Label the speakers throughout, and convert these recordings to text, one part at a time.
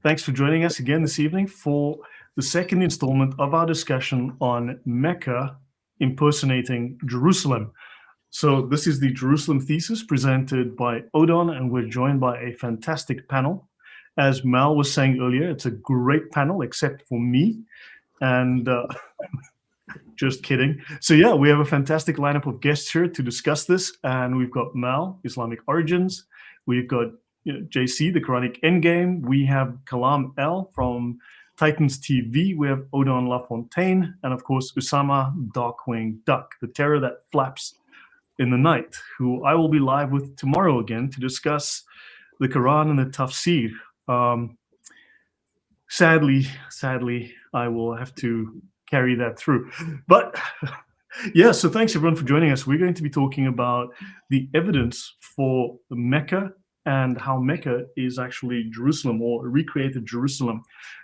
Speaker 1: Thanks for joining us again this evening for the second installment of our discussion on Mecca impersonating Jerusalem. So this is the Jerusalem thesis presented by Odon, and we're joined by a fantastic panel. As Mal was saying earlier, it's a great panel, except for me. And just kidding. So yeah, we have a fantastic lineup of guests here to discuss this. And we've got Mal, Islamic origins. We've got JC, the Quranic endgame. We have Kalam L from Titans TV. We have Odon LaFontaine. And of course, Usama, Darkwing Duck, the terror that flaps in the night, who I will be live with tomorrow again to discuss the Quran and the Tafsir. Sadly, I will have to carry that through. But yeah, so thanks everyone for joining us. We're going to be talking about the evidence for Mecca and how Mecca is actually Jerusalem or recreated Jerusalem.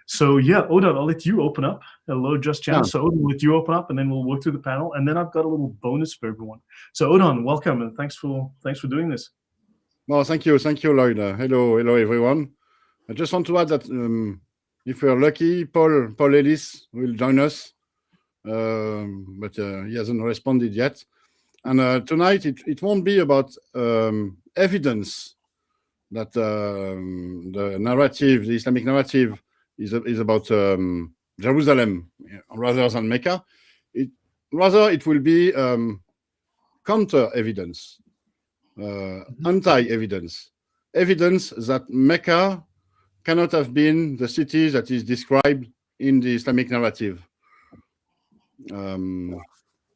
Speaker 1: So yeah, Odon, I'll let you open up. Hello, Just Chan. Yeah. So Odon, let you open up, and then we'll work through the panel. And then I've got a little bonus for everyone. So Odon, welcome, and thanks for doing this.
Speaker 2: Well, thank you, Lloyd. Hello, everyone. I just want to add that if we're lucky, Paul Ellis will join us, but he hasn't responded yet. And tonight it won't be about evidence that the narrative, the Islamic narrative, is about Jerusalem rather than Mecca. It will be counter evidence, anti-evidence, evidence that Mecca cannot have been the city that is described in the Islamic narrative. We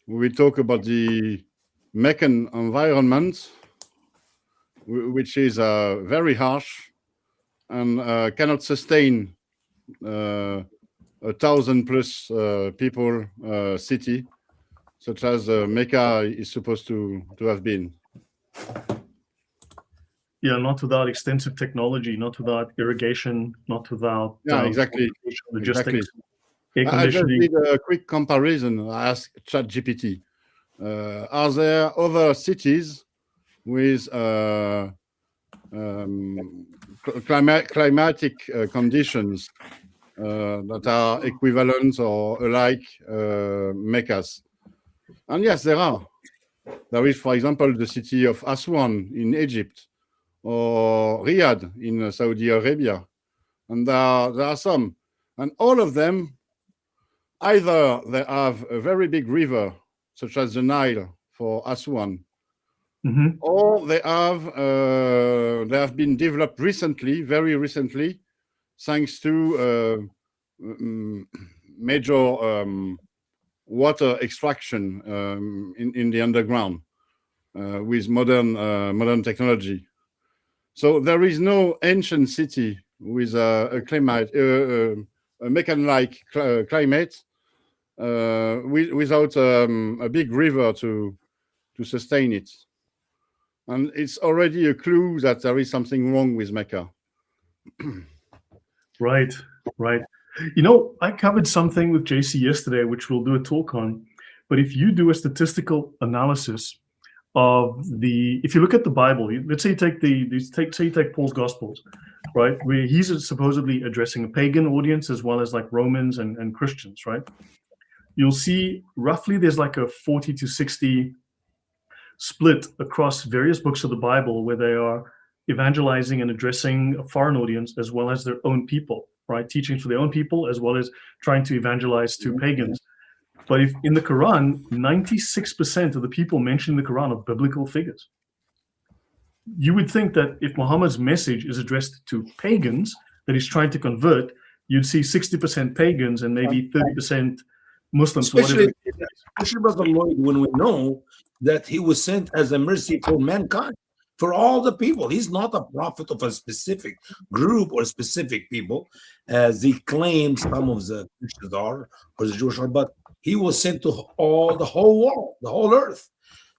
Speaker 2: will talk about the Meccan environment, which is very harsh and cannot sustain 1,000+ people city, such as Mecca is supposed to have been.
Speaker 1: Yeah, not without extensive technology, not without irrigation, not without
Speaker 2: exactly
Speaker 1: logistics,
Speaker 2: air conditioning. I just did a quick comparison. I asked ChatGPT, are there other cities with climatic conditions that are equivalent or alike Mecca's? And yes, there are. There is, for example, the city of Aswan in Egypt, or Riyadh in Saudi Arabia. And there are some. And all of them, either they have a very big river, such as the Nile for Aswan, or they have been developed recently, very recently, thanks to major water extraction in the underground with modern technology. So there is no ancient city with a Meccan-like climate without a big river to sustain it. And it's already a clue that there is something wrong with Mecca.
Speaker 1: Right. I covered something with JC yesterday, which we'll do a talk on. But if you do a statistical analysis of if you look at the Bible, let's say you take Paul's Gospels, right, where he's supposedly addressing a pagan audience as well as like Romans and Christians, right? You'll see roughly there's like a 40 to 60 split across various books of the Bible where they are evangelizing and addressing a foreign audience as well as their own people, right? Teaching for their own people as well as trying to evangelize to pagans. But if in the Quran, 96% of the people mentioned in the Quran are biblical figures. You would think that if Muhammad's message is addressed to pagans that he's trying to convert, you'd see 60% pagans and maybe 30% Muslims.
Speaker 3: Especially Brother Lloyd, when we know that he was sent as a mercy for mankind, for all the people. He's not a prophet of a specific group or specific people, as he claims some of the Christians are, or the Jewish are, but he was sent to the whole world, the whole earth.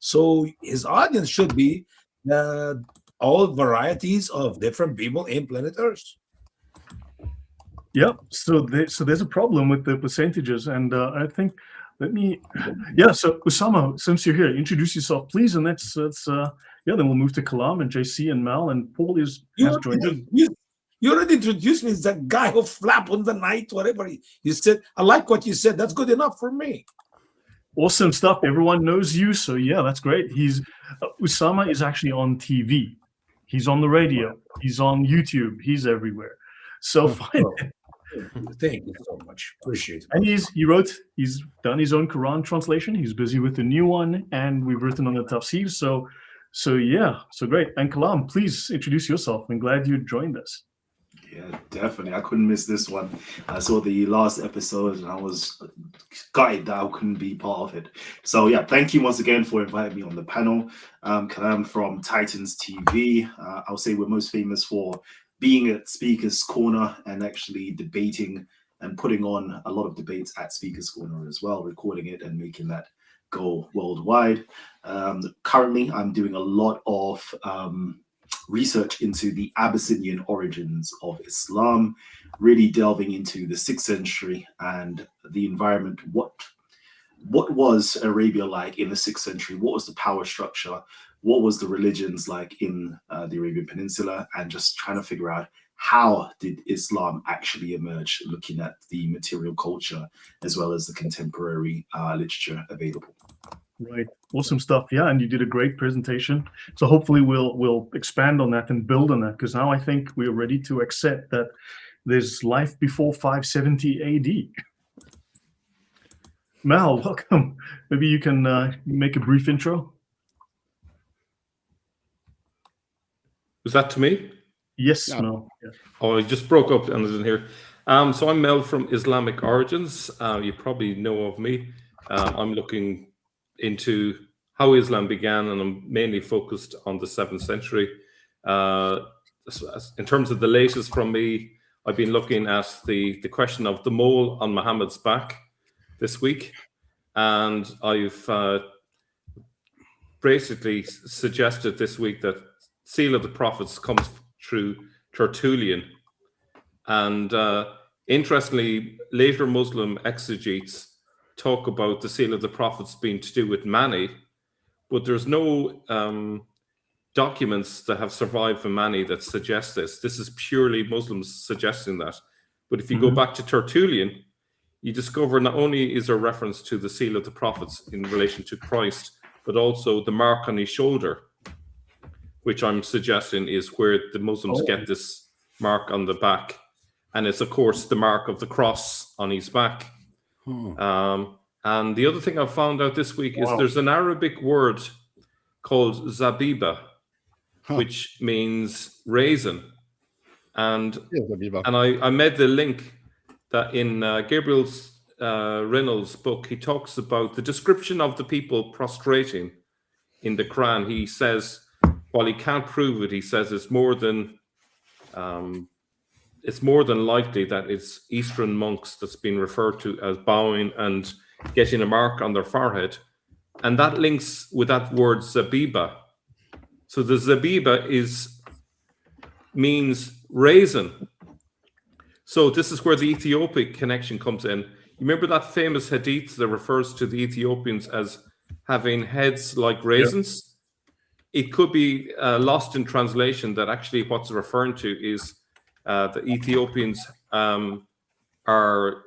Speaker 3: So his audience should be all varieties of different people in planet Earth.
Speaker 1: Yeah, so there's a problem with the percentages, and I think so Usama, since you're here, introduce yourself, please, and let's then we'll move to Kalam and JC and Mal, and Paul has joined us.
Speaker 3: You already introduced me as that guy who flap on the night, whatever you said. I like what you said. That's good enough for me.
Speaker 1: Awesome stuff. Everyone knows you, so yeah, that's great. Usama is actually on TV. He's on the radio. He's on YouTube. He's everywhere. So find it.
Speaker 3: Thank you so much. Appreciate it.
Speaker 1: And he's done his own Quran translation. He's busy with the new one, and we've written on the tafsir. So yeah, so great. And Kalam, please introduce yourself. I'm glad you joined us.
Speaker 4: Yeah, definitely. I couldn't miss this one. I saw the last episode and I was gutted that I couldn't be part of it. So yeah, thank you once again for inviting me on the panel. Kalam from Titans TV. I'll say we're most famous for being at Speaker's Corner and actually debating and putting on a lot of debates at Speaker's Corner as well, recording it and making that go worldwide. Currently, I'm doing a lot of research into the Abyssinian origins of Islam, really delving into the 6th century and the environment. What was Arabia like in the 6th century? What was the power structure? What was the religions like in the Arabian Peninsula? And just trying to figure out how did Islam actually emerge, looking at the material culture as well as the contemporary literature available.
Speaker 1: Right. Awesome stuff. Yeah, and you did a great presentation. So hopefully we'll expand on that and build on that, because now I think we're ready to accept that there's life before 570 AD. Mal, welcome. Maybe you can make a brief intro.
Speaker 5: Was that to me?
Speaker 1: Yes,
Speaker 2: Yeah.
Speaker 1: Mel. Yeah.
Speaker 5: Oh, I just broke up and I didn't hear. So I'm Mel from Islamic Origins. You probably know of me. I'm looking into how Islam began, and I'm mainly focused on the 7th century. In terms of the latest from me, I've been looking at the question of the mole on Muhammad's back this week, and I've basically suggested this week that seal of the prophets comes through Tertullian, and interestingly, later Muslim exegetes talk about the seal of the prophets being to do with Mani, but there's no documents that have survived from Mani that suggest this. This is purely Muslims suggesting that. But if you go back to Tertullian, you discover not only is there reference to the seal of the prophets in relation to Christ, but also the mark on his shoulder, which I'm suggesting is where the Muslims get this mark on the back. And it's, of course, the mark of the cross on his back. And the other thing I found out this week is there's an Arabic word called zabiba, which means raisin. And I made the link that in Gabriel's Reynolds' book, he talks about the description of the people prostrating in the Quran. He says, while he can't prove it, he says it's more than likely that it's Eastern monks that's been referred to as bowing and getting a mark on their forehead. And that links with that word zabiba. So the zabiba means raisin. So this is where the Ethiopic connection comes in. You remember that famous hadith that refers to the Ethiopians as having heads like raisins? Yeah. It could be lost in translation that actually what's referring to is the Ethiopians are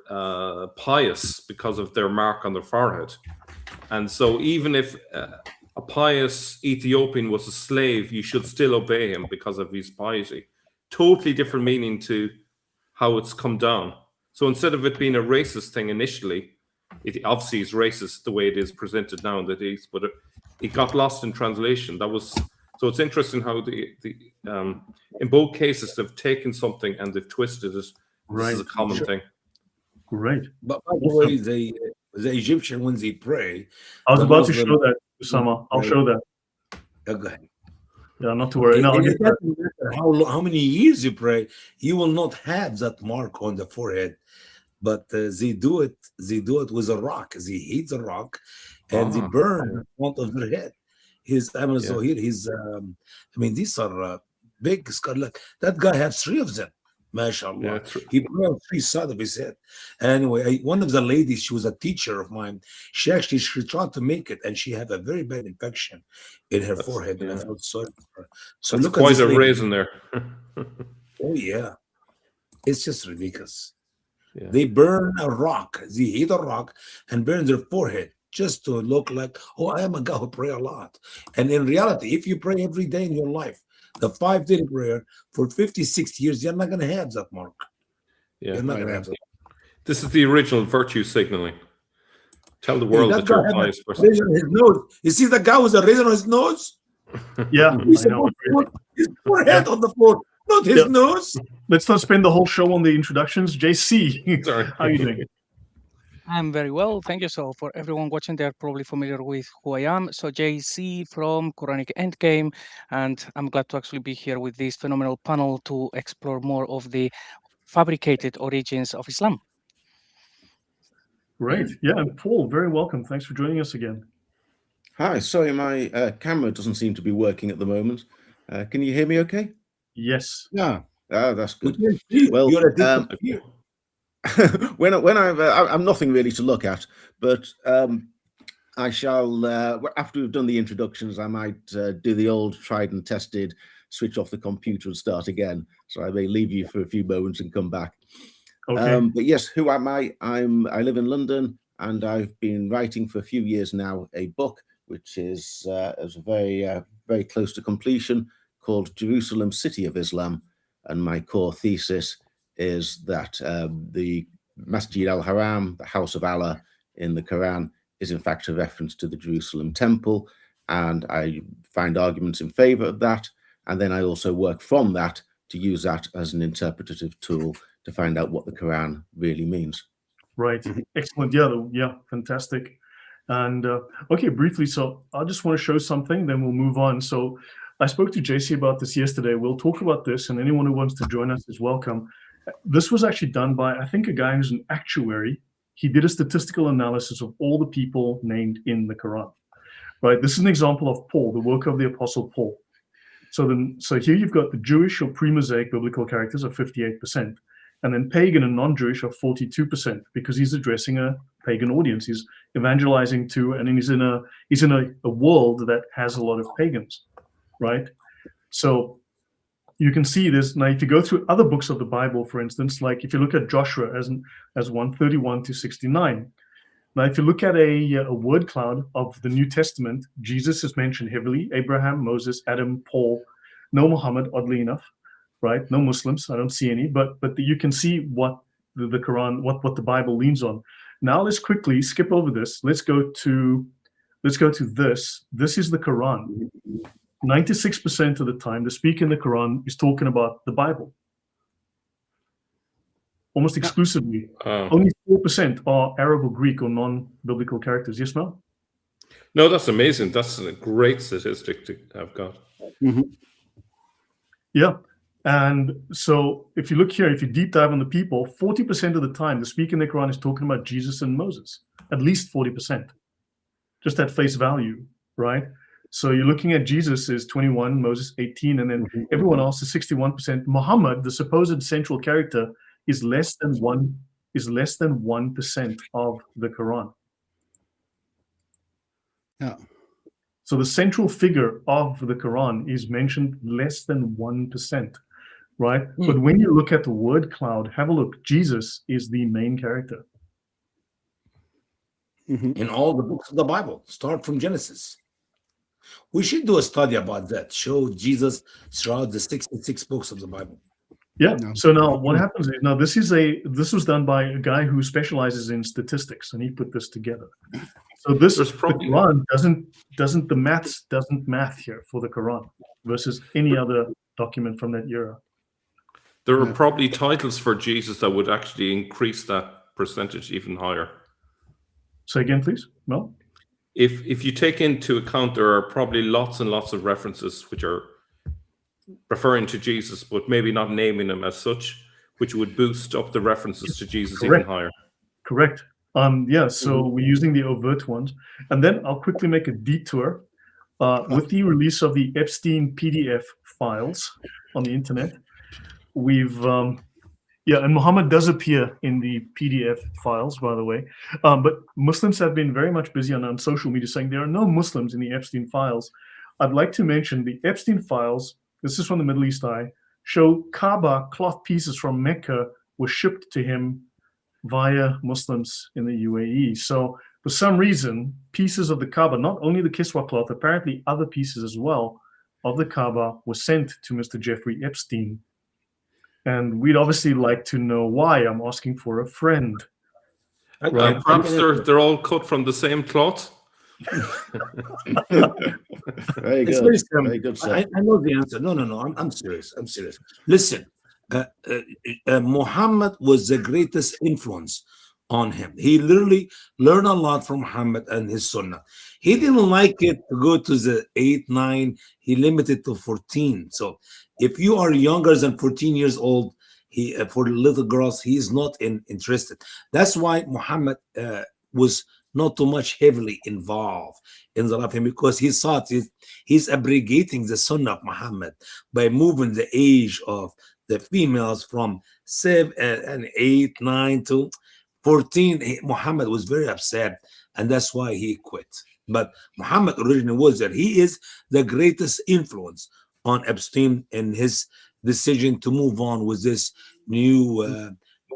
Speaker 5: pious because of their mark on their forehead. And so even if a pious Ethiopian was a slave, you should still obey him because of his piety. Totally different meaning to how it's come down. So instead of it being a racist thing initially, it obviously is racist the way it is presented nowadays, but it got lost in translation. So it's interesting how in both cases they've taken something and they've twisted it. This is a common thing.
Speaker 1: Great.
Speaker 3: But by the way, the Egyptian, when they pray,
Speaker 1: I was about to show that, Usama. I'll show that.
Speaker 3: Go ahead.
Speaker 1: Yeah, not to worry. No,
Speaker 3: it doesn't matter how many years you pray, you will not have that mark on the forehead. But they do it with a rock. They heat the rock and they burn in front of their head. These are big scarlet. That guy has 3 of them. MashaAllah. Yeah, he put on 3 sides of his head. Anyway, one of the ladies, she was a teacher of mine. She tried to make it, and she had a very bad infection in her forehead. And I felt sorry for her. So
Speaker 5: look quite a raisin there.
Speaker 3: Oh yeah. It's just ridiculous.
Speaker 5: Yeah.
Speaker 3: They burn a rock. They hit a rock and burn their forehead just to look like, oh, I am a guy who pray a lot. And in reality, if you pray every day in your life, the 5-day prayer for 56 years, you're not going to have that mark.
Speaker 5: Yeah.
Speaker 3: You're not going to have that.
Speaker 5: This is the original virtue signaling. Tell the world
Speaker 3: Hey,
Speaker 5: that you're a
Speaker 3: guy had
Speaker 5: pious
Speaker 3: a
Speaker 5: person.
Speaker 3: razor on his nose. You see the guy with a razor on his nose?
Speaker 1: Yeah,
Speaker 3: He's
Speaker 1: I know.
Speaker 3: supposed to put his forehead on the floor, not his
Speaker 1: Yeah.
Speaker 3: nose.
Speaker 1: Let's not spend the whole show on the introductions. JC,
Speaker 5: Sorry.
Speaker 1: how are you doing?
Speaker 6: I'm very well, thank you. So for everyone watching, they're probably familiar with who I am. So JC from Quranic Endgame, and I'm glad to actually be here with this phenomenal panel to explore more of the fabricated origins of Islam.
Speaker 1: Great. Yeah, and Paul, very welcome. Thanks for joining us again.
Speaker 7: Hi, sorry, my camera doesn't seem to be working at the moment. Can you hear me okay?
Speaker 1: Yes.
Speaker 7: Yeah, that's
Speaker 3: We
Speaker 7: good.
Speaker 3: can see
Speaker 7: Well,
Speaker 3: you're a distant here.
Speaker 7: I'm nothing really to look at, but I shall, after we've done the introductions, I might do the old tried and tested, switch off the computer and start again. So I may leave you for a few moments and come back.
Speaker 1: Okay.
Speaker 7: But yes, who am I? I live in London, and I've been writing for a few years now a book which is very close to completion, called Jerusalem, City of Islam. And my core thesis is that the Masjid al-Haram, the House of Allah in the Quran, is in fact a reference to the Jerusalem Temple. And I find arguments in favor of that. And then I also work from that to use that as an interpretative tool to find out what the Quran really means.
Speaker 1: Right. Excellent. Yeah, fantastic. And okay, briefly, so I just want to show something, then we'll move on. So I spoke to JC about this yesterday. We'll talk about this, and anyone who wants to join us is welcome. This was actually done by, I think, a guy who's an actuary. He did a statistical analysis of all the people named in the Quran. Right. This is an example of Paul, the work of the Apostle Paul. So here you've got the Jewish or pre-Mosaic biblical characters of 58%, and then pagan and non-Jewish of 42%, because he's addressing a pagan audience. He's evangelizing to, and he's in a world that has a lot of pagans, right? So you can see this. Now, if you go through other books of the Bible, for instance, like if you look at Joshua as 131 to 69, now if you look at a word cloud of the New Testament, Jesus is mentioned heavily, Abraham, Moses, Adam, Paul, no Muhammad, oddly enough, right? No Muslims, I don't see any, but you can see what the Quran, what the Bible leans on. Now let's quickly skip over this. Let's go to this. This is the Quran. 96% of the time, the speaker in the Quran is talking about the Bible. Almost exclusively. Only 4% are Arab or Greek or non-biblical characters. Yes, Mel?
Speaker 5: No, that's amazing. That's a great statistic to have got.
Speaker 7: Mm-hmm.
Speaker 1: Yeah. And so if you look here, if you deep dive on the people, 40% of the time, the speaker in the Quran is talking about Jesus and Moses, at least 40%, just at face value, right? So you're looking at Jesus is 21, Moses 18, and then everyone else is 61%. Muhammad, the supposed central character, is less than 1% of the Quran.
Speaker 2: Yeah.
Speaker 1: So the central figure of the Quran is mentioned less than 1%. Right? But when you look at the word cloud, have a look. Jesus is the main character.
Speaker 3: In all the books of the Bible, start from Genesis. We should do a study about that. Show Jesus throughout the 66 books of the Bible.
Speaker 1: Yeah. So now what happens is, now this was done by a guy who specializes in statistics, and he put this together. So the Quran doesn't math here for the Quran versus any other document from that era.
Speaker 5: There are probably titles for Jesus that would actually increase that percentage even higher.
Speaker 1: Say again, please, Mel?
Speaker 5: If you take into account, there are probably lots and lots of references which are referring to Jesus, but maybe not naming him as such, which would boost up the references to Jesus even higher.
Speaker 1: Correct. Yeah, so we're using the overt ones. And then I'll quickly make a detour. With the release of the Epstein PDF files on the internet, we've and Muhammad does appear in the PDF files, by the way, but Muslims have been very much busy on social media saying there are no Muslims in the Epstein files. I'd like to mention the Epstein files, this is from the Middle East Eye, show Kaaba cloth pieces from Mecca was shipped to him via Muslims in the UAE. So for some reason, pieces of the Kaaba, not only the Kiswa cloth, apparently other pieces as well of the Kaaba were sent to Mr. Jeffrey Epstein. And we'd obviously like to know why. I'm asking for a friend.
Speaker 5: Right. Perhaps they're all cut from the same cloth.
Speaker 7: Very
Speaker 3: It's
Speaker 7: good.
Speaker 3: very simple.
Speaker 7: Very good, sir.
Speaker 3: I know the answer. No. I'm serious. I'm serious. Listen, Muhammad was the greatest influence on him. He literally learned a lot from Muhammad and his Sunnah. He didn't like it to go to the 8, 9. He limited to 14. So if you are younger than 14 years old, he for little girls, he is not interested. That's why Muhammad was not too much heavily involved in the life of him, because he thought he's abrogating the Sunnah of Muhammad by moving the age of the females from 7 and 8, 9 to 14. Muhammad was very upset, and that's why he quit. But Muhammad originally was there. He is the greatest influence on Epstein in his decision to move on with this new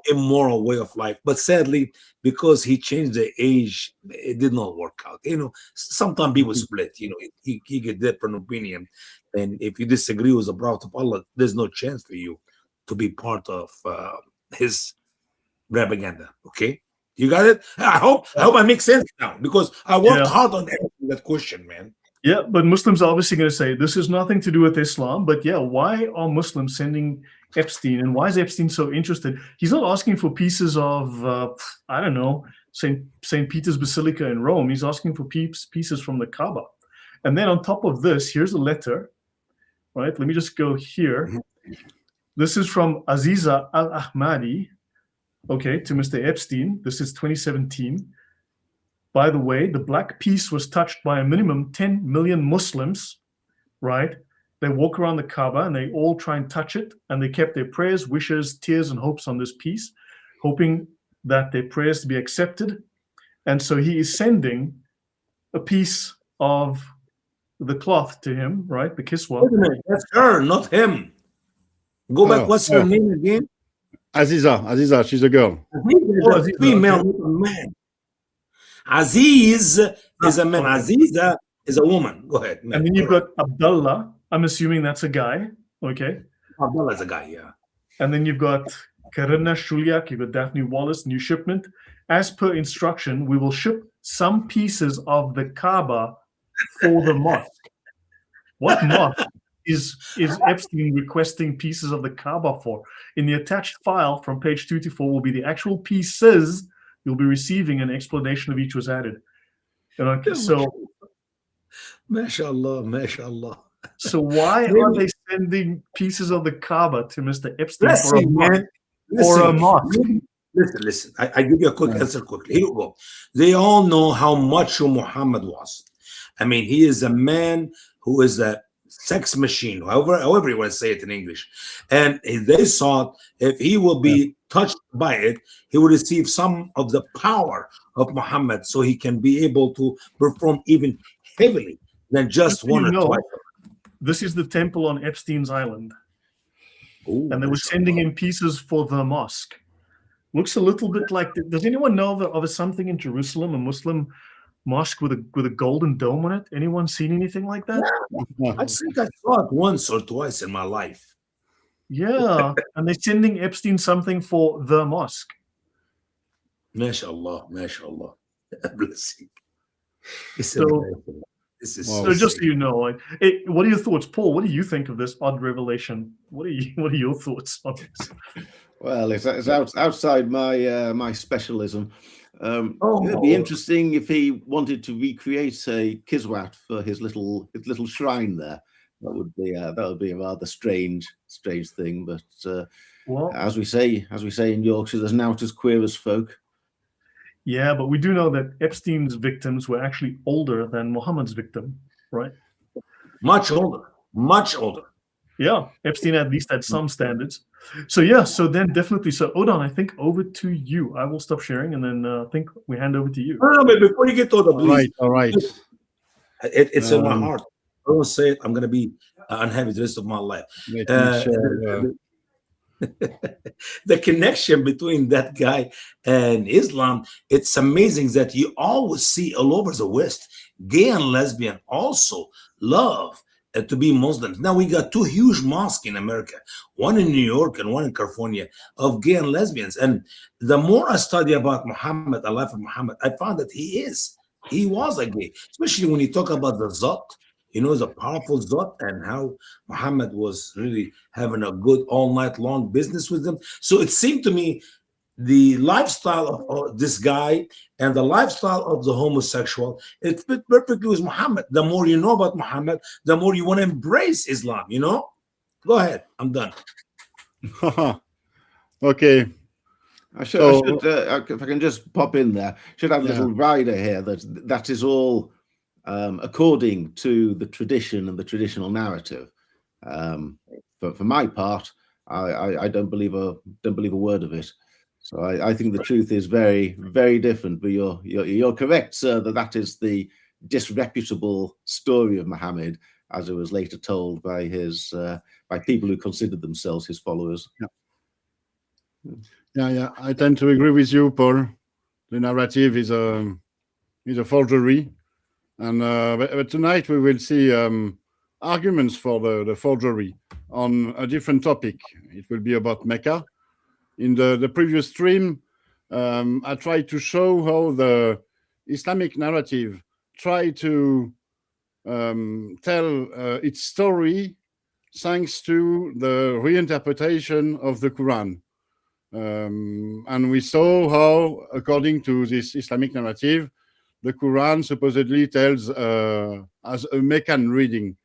Speaker 3: immoral way of life. But sadly, because he changed the age, it did not work out. Sometimes people split. He get different opinion, and if you disagree with the Prophet of Allah, there's no chance for you to be part of his propaganda. Okay, you got it. I hope I make sense now, because I worked hard on that question, man.
Speaker 1: Yeah, but Muslims are obviously going to say this has nothing to do with Islam. But yeah, why are Muslims sending Epstein, and why is Epstein so interested? He's not asking for pieces of I don't know, St. Peter's Basilica in Rome. He's asking for pieces from the Kaaba. And then on top of this, here's a letter, right? Let me just go here. This is from Aziza Al-Ahmadi, okay, to Mr. Epstein. This is 2017. By the way, the black piece was touched by a minimum 10 million Muslims, right? They walk around the Kaaba and they all try and touch it, and they kept their prayers, wishes, tears, and hopes on this piece, hoping that their prayers to be accepted. And so he is sending a piece of the cloth to him, right? The kiswa.
Speaker 3: Wait a minute, that's her, not him. Go back. What's her name again?
Speaker 2: Aziza, she's a girl.
Speaker 3: Aziza, a female, not a man. Aziz is a man. Aziza is a woman. Go ahead.
Speaker 1: And then you've got Abdullah. I'm assuming that's a guy. Okay.
Speaker 3: Abdullah is a guy, yeah.
Speaker 1: And then you've got Karina Shuliak, you've got Daphne Wallace, new shipment. As per instruction, we will ship some pieces of the Kaaba for the mosque. What mosque is Epstein requesting pieces of the Kaaba for? In the attached file from page 224 will be the actual pieces you'll be receiving. An explanation of each was added. So,
Speaker 3: mashallah, mashallah.
Speaker 1: So why are they sending pieces of the Kaaba to Mr. Epstein for a mosque?
Speaker 3: Listen. I give you a quick answer quickly. Here we go. They all know how macho Muhammad was. I mean, he is a man who is a sex machine, however you want to say it in English. And they thought if he will be touched by it, he will receive some of the power of Muhammad, so he can be able to perform even heavily than just one or twice.
Speaker 1: This is the temple on Epstein's Island.
Speaker 3: Ooh,
Speaker 1: and they were sending him pieces for the mosque. Looks a little bit like, does anyone know of something in Jerusalem, a Muslim mosque with a golden dome on it? Anyone seen anything like that?
Speaker 3: Yeah. I think I saw it once or twice in my life.
Speaker 1: Yeah, and they're sending Epstein something for the mosque.
Speaker 3: MashaAllah, MashaAllah. Blessing.
Speaker 1: So just so you know, what are your thoughts, Paul? What do you think of this odd revelation? What are your thoughts on this?
Speaker 7: Well, it's outside my specialism. It'd be interesting if he wanted to recreate a kiswat for his little shrine there. That would be a rather strange thing. But as we say in Yorkshire, there's naught as queer as folk.
Speaker 1: Yeah, but we do know that Epstein's victims were actually older than Muhammad's victim, right?
Speaker 3: Much older.
Speaker 1: Yeah, Epstein at least had some standards. So then definitely. So Odon, I think over to you. I will stop sharing, and then I think we hand over to you.
Speaker 3: No, but before you get to Odon, please.
Speaker 2: All right.
Speaker 3: It's in my heart. I don't say it. I'm going to be unhappy the rest of my life. the connection between that guy and Islam, it's amazing that you always see all over the West, gay and lesbian also love to be Muslims. Now we got two huge mosques in America, one in New York and one in California, of gay and lesbians. And the more I study about Muhammad, the life of Muhammad, I found that he was a gay, especially when you talk about the Zot, the powerful Zot, and how Muhammad was really having a good all night long business with them. So it seemed to me the lifestyle of this guy and the lifestyle of the homosexual, it fit perfectly with Muhammad. The more you know about Muhammad, the more you want to embrace Islam, Go ahead. I'm done.
Speaker 2: Okay.
Speaker 7: I should if I can just pop in there, should have a little rider here that is all according to the tradition and the traditional narrative. But for my part, I don't believe a word of it. So I think the truth is very, very different. But you're correct, sir, that is the disreputable story of Muhammad, as it was later told by by people who considered themselves his followers.
Speaker 2: Yeah, I tend to agree with you, Paul. The narrative is a forgery, and but tonight we will see arguments for the forgery on a different topic. It will be about Mecca. In the previous stream, I tried to show how the Islamic narrative tried to tell its story thanks to the reinterpretation of the Quran. And we saw how, according to this Islamic narrative, the Quran supposedly tells as a Meccan reading.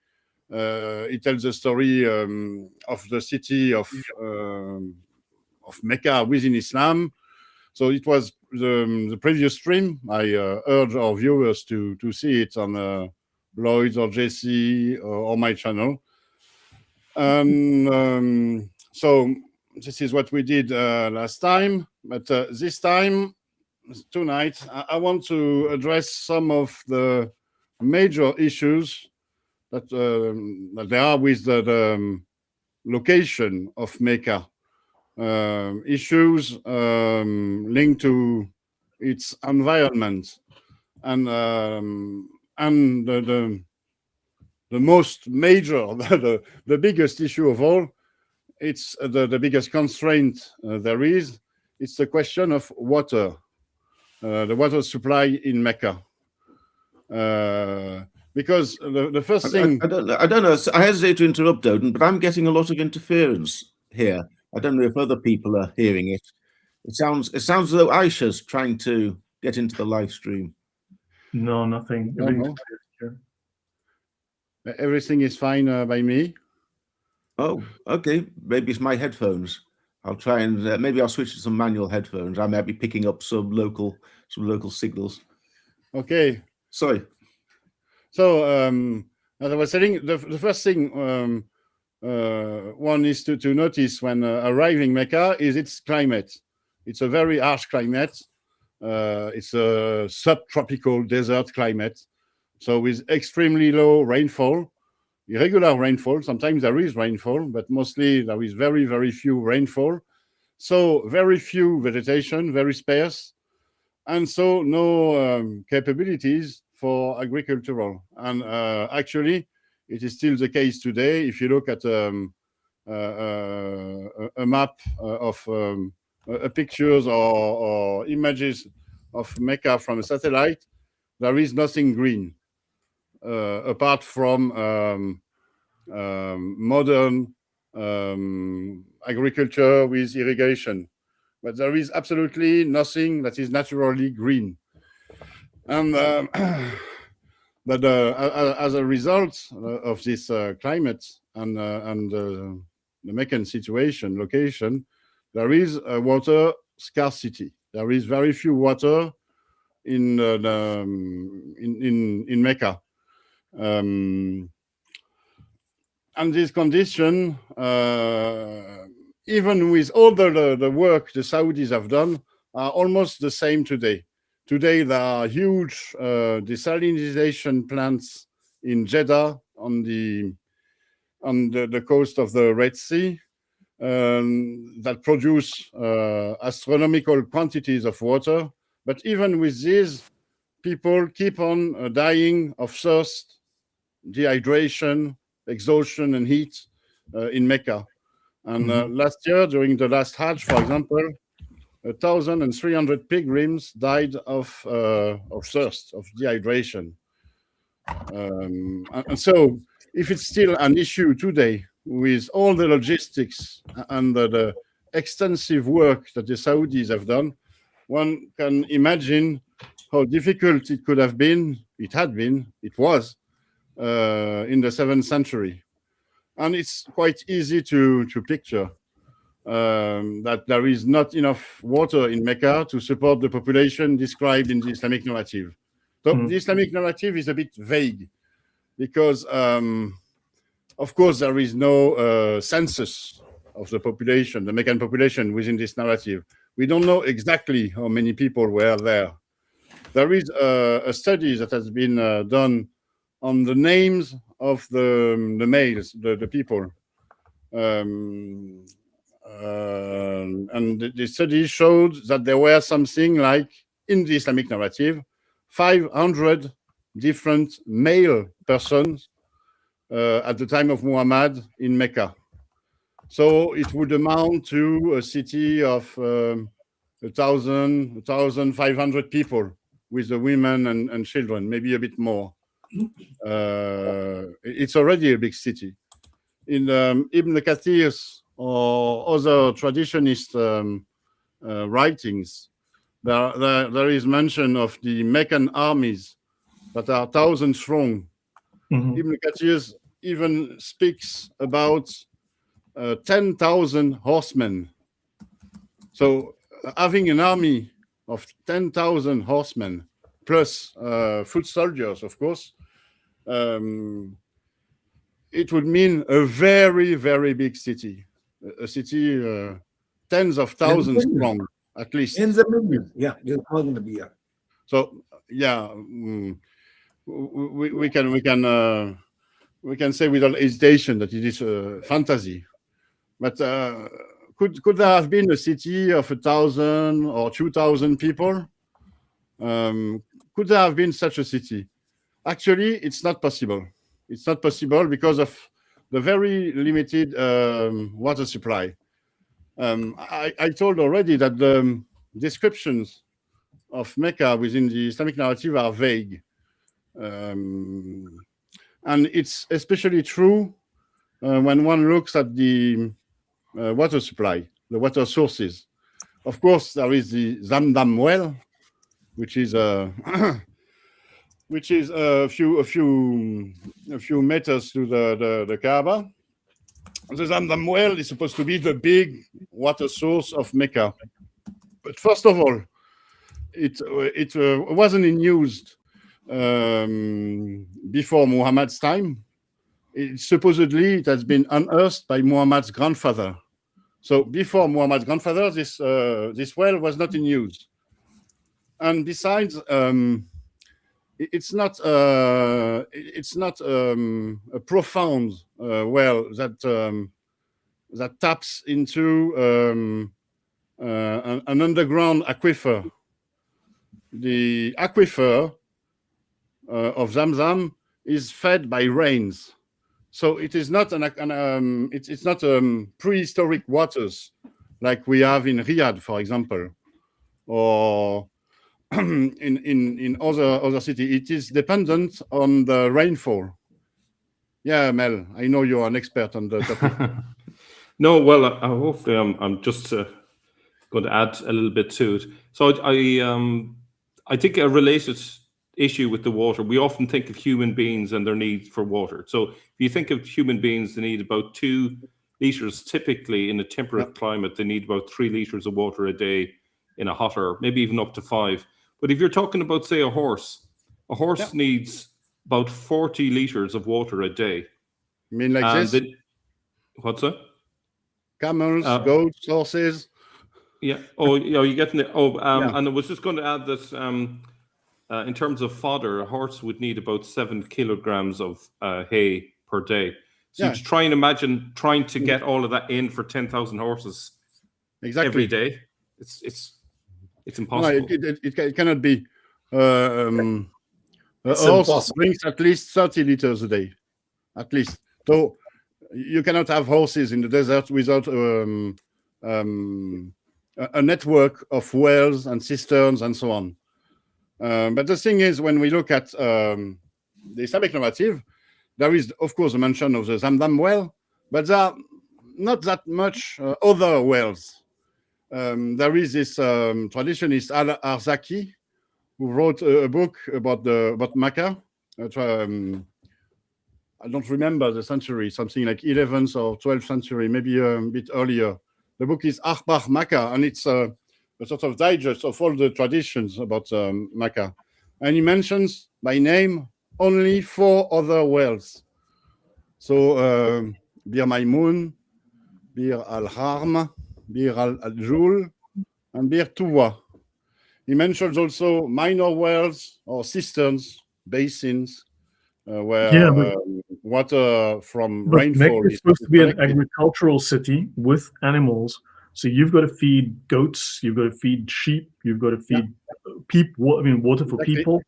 Speaker 2: It tells the story of the city of Mecca within Islam. So it was the previous stream. I urge our viewers to see it on Lloyd or Jesse or my channel. And so this is what we did last time, but this time, tonight, I want to address some of the major issues that there are with the location of Mecca. Issues linked to its environment, and the most major, the biggest issue of all, it's the biggest constraint there is. It's the question of water, the water supply in Mecca. Because the first thing...
Speaker 7: I don't know. I hesitate to interrupt, Odon, but I'm getting a lot of interference here. I don't know if other people are hearing it. It sounds as though Aisha's trying to get into the live stream.
Speaker 1: No, nothing.
Speaker 2: No. Everything is fine by me.
Speaker 7: Oh, okay. Maybe it's my headphones. I'll try and maybe I'll switch to some manual headphones. I might be picking up some local signals.
Speaker 2: Okay.
Speaker 7: Sorry.
Speaker 2: So as I was saying, the first thing one is to notice when arriving Mecca is its climate. It's a very harsh climate. It's a subtropical desert climate. So with extremely low rainfall, irregular rainfall. Sometimes there is rainfall, but mostly there is very, very few rainfall. So very few vegetation, very sparse. And so no capabilities for agricultural. And actually, it is still the case today. If you look at a map of pictures or images of Mecca from a satellite, there is nothing green apart from modern agriculture with irrigation. But there is absolutely nothing that is naturally green. And but as a result of this climate and the Meccan situation, location, there is a water scarcity. There is very few water in Mecca. And this condition, even with all the work the Saudis have done, are almost the same today. Today, there are huge desalinization plants in Jeddah on the coast of the Red Sea. that produce astronomical quantities of water. But even with these, people keep on dying of thirst, dehydration, exhaustion, and heat in Mecca. And last year, during the last Hajj, for example, 1,300 pilgrims died of thirst, of dehydration. And so, if it's still an issue today, with all the logistics and the extensive work that the Saudis have done, one can imagine how difficult it could have been, it was, in the 7th century. And it's quite easy to picture that there is not enough water in Mecca to support the population described in the Islamic narrative. So the Islamic narrative is a bit vague because, of course, there is no census of the population, the Meccan population within this narrative. We don't know exactly how many people were there. There is a study that has been done on the names of the males, the people. And the study showed that there were something like, in the Islamic narrative, 500 different male persons at the time of Muhammad in Mecca. So it would amount to a city of 1,500 people with the women and children, maybe a bit more. It's already a big city. In Ibn Kathir's or other traditionist writings, there is mention of the Meccan armies that are 1,000 strong. Ibn Kathir even speaks about 10,000 horsemen. So having an army of 10,000 horsemen plus foot soldiers, of course, it would mean a very, very big city, a city tens of thousands strong, at least.
Speaker 3: In the millions, yeah, it's going to be, yeah. So,
Speaker 2: yeah, we can say without hesitation that it is a fantasy. But could there have been a city of 1,000 or 2,000 people? Could there have been such a city? Actually, it's not possible. It's not possible because of the very limited water supply. I told already that the descriptions of Mecca within the Islamic narrative are vague. And it's especially true when one looks at the water supply, the water sources. Of course, there is the Zamzam well, which is a few meters to the Kaaba. The Zamzam well is supposed to be the big water source of Mecca. But first of all, it wasn't in use before Muhammad's time. Supposedly, it has been unearthed by Muhammad's grandfather. So before Muhammad's grandfather, this well was not in use. And besides, it's not a profound well that taps into an underground aquifer. The aquifer of Zamzam is fed by rains, so it is not it's not prehistoric waters like we have in Riyadh, for example, or in other cities. It is dependent on the rainfall. Yeah, Mel, I know you're an expert on the topic.
Speaker 5: No, well, hopefully I'm just going to add a little bit to it. So I think a related issue with the water, we often think of human beings and their need for water. So if you think of human beings, they need about 2 liters. Typically in a temperate climate, they need about 3 liters of water a day. In a hotter, maybe even up to 5. But if you're talking about, say, a horse needs about 40 liters of water a day.
Speaker 2: You mean like this?
Speaker 5: What's that?
Speaker 2: Camels, goats, horses.
Speaker 5: Yeah. Oh, you're getting it. And I was just going to add that in terms of fodder, a horse would need about 7 kilograms of hay per day. So you try and imagine trying to get all of that in for 10,000 horses every day. It's impossible.
Speaker 2: No, it cannot be. A
Speaker 3: It's
Speaker 2: horse
Speaker 3: impossible.
Speaker 2: drinks at least 30 liters a day, at least. So you cannot have horses in the desert without a network of wells and cisterns and so on. But the thing is, when we look at the Islamic narrative, there is, of course, a mention of the Zamzam well, but there are not that much other wells. There is this traditionist Al-Arzaki, who wrote a book about Mecca. I don't remember the century, something like 11th or 12th century, maybe a bit earlier. The book is Akhbar Mecca, and it's a sort of digest of all the traditions about Mecca. And he mentions by name only 4 other wells. So Bir Maimun, Bir Al-Harm, Bir Al-Jul, and Bir Tuwa. He mentions also minor wells or cisterns, basins, where water from rainfall
Speaker 1: Mecca is supposed to be an agricultural city with animals. So you've got to feed goats, you've got to feed sheep, you've got to feed water for people,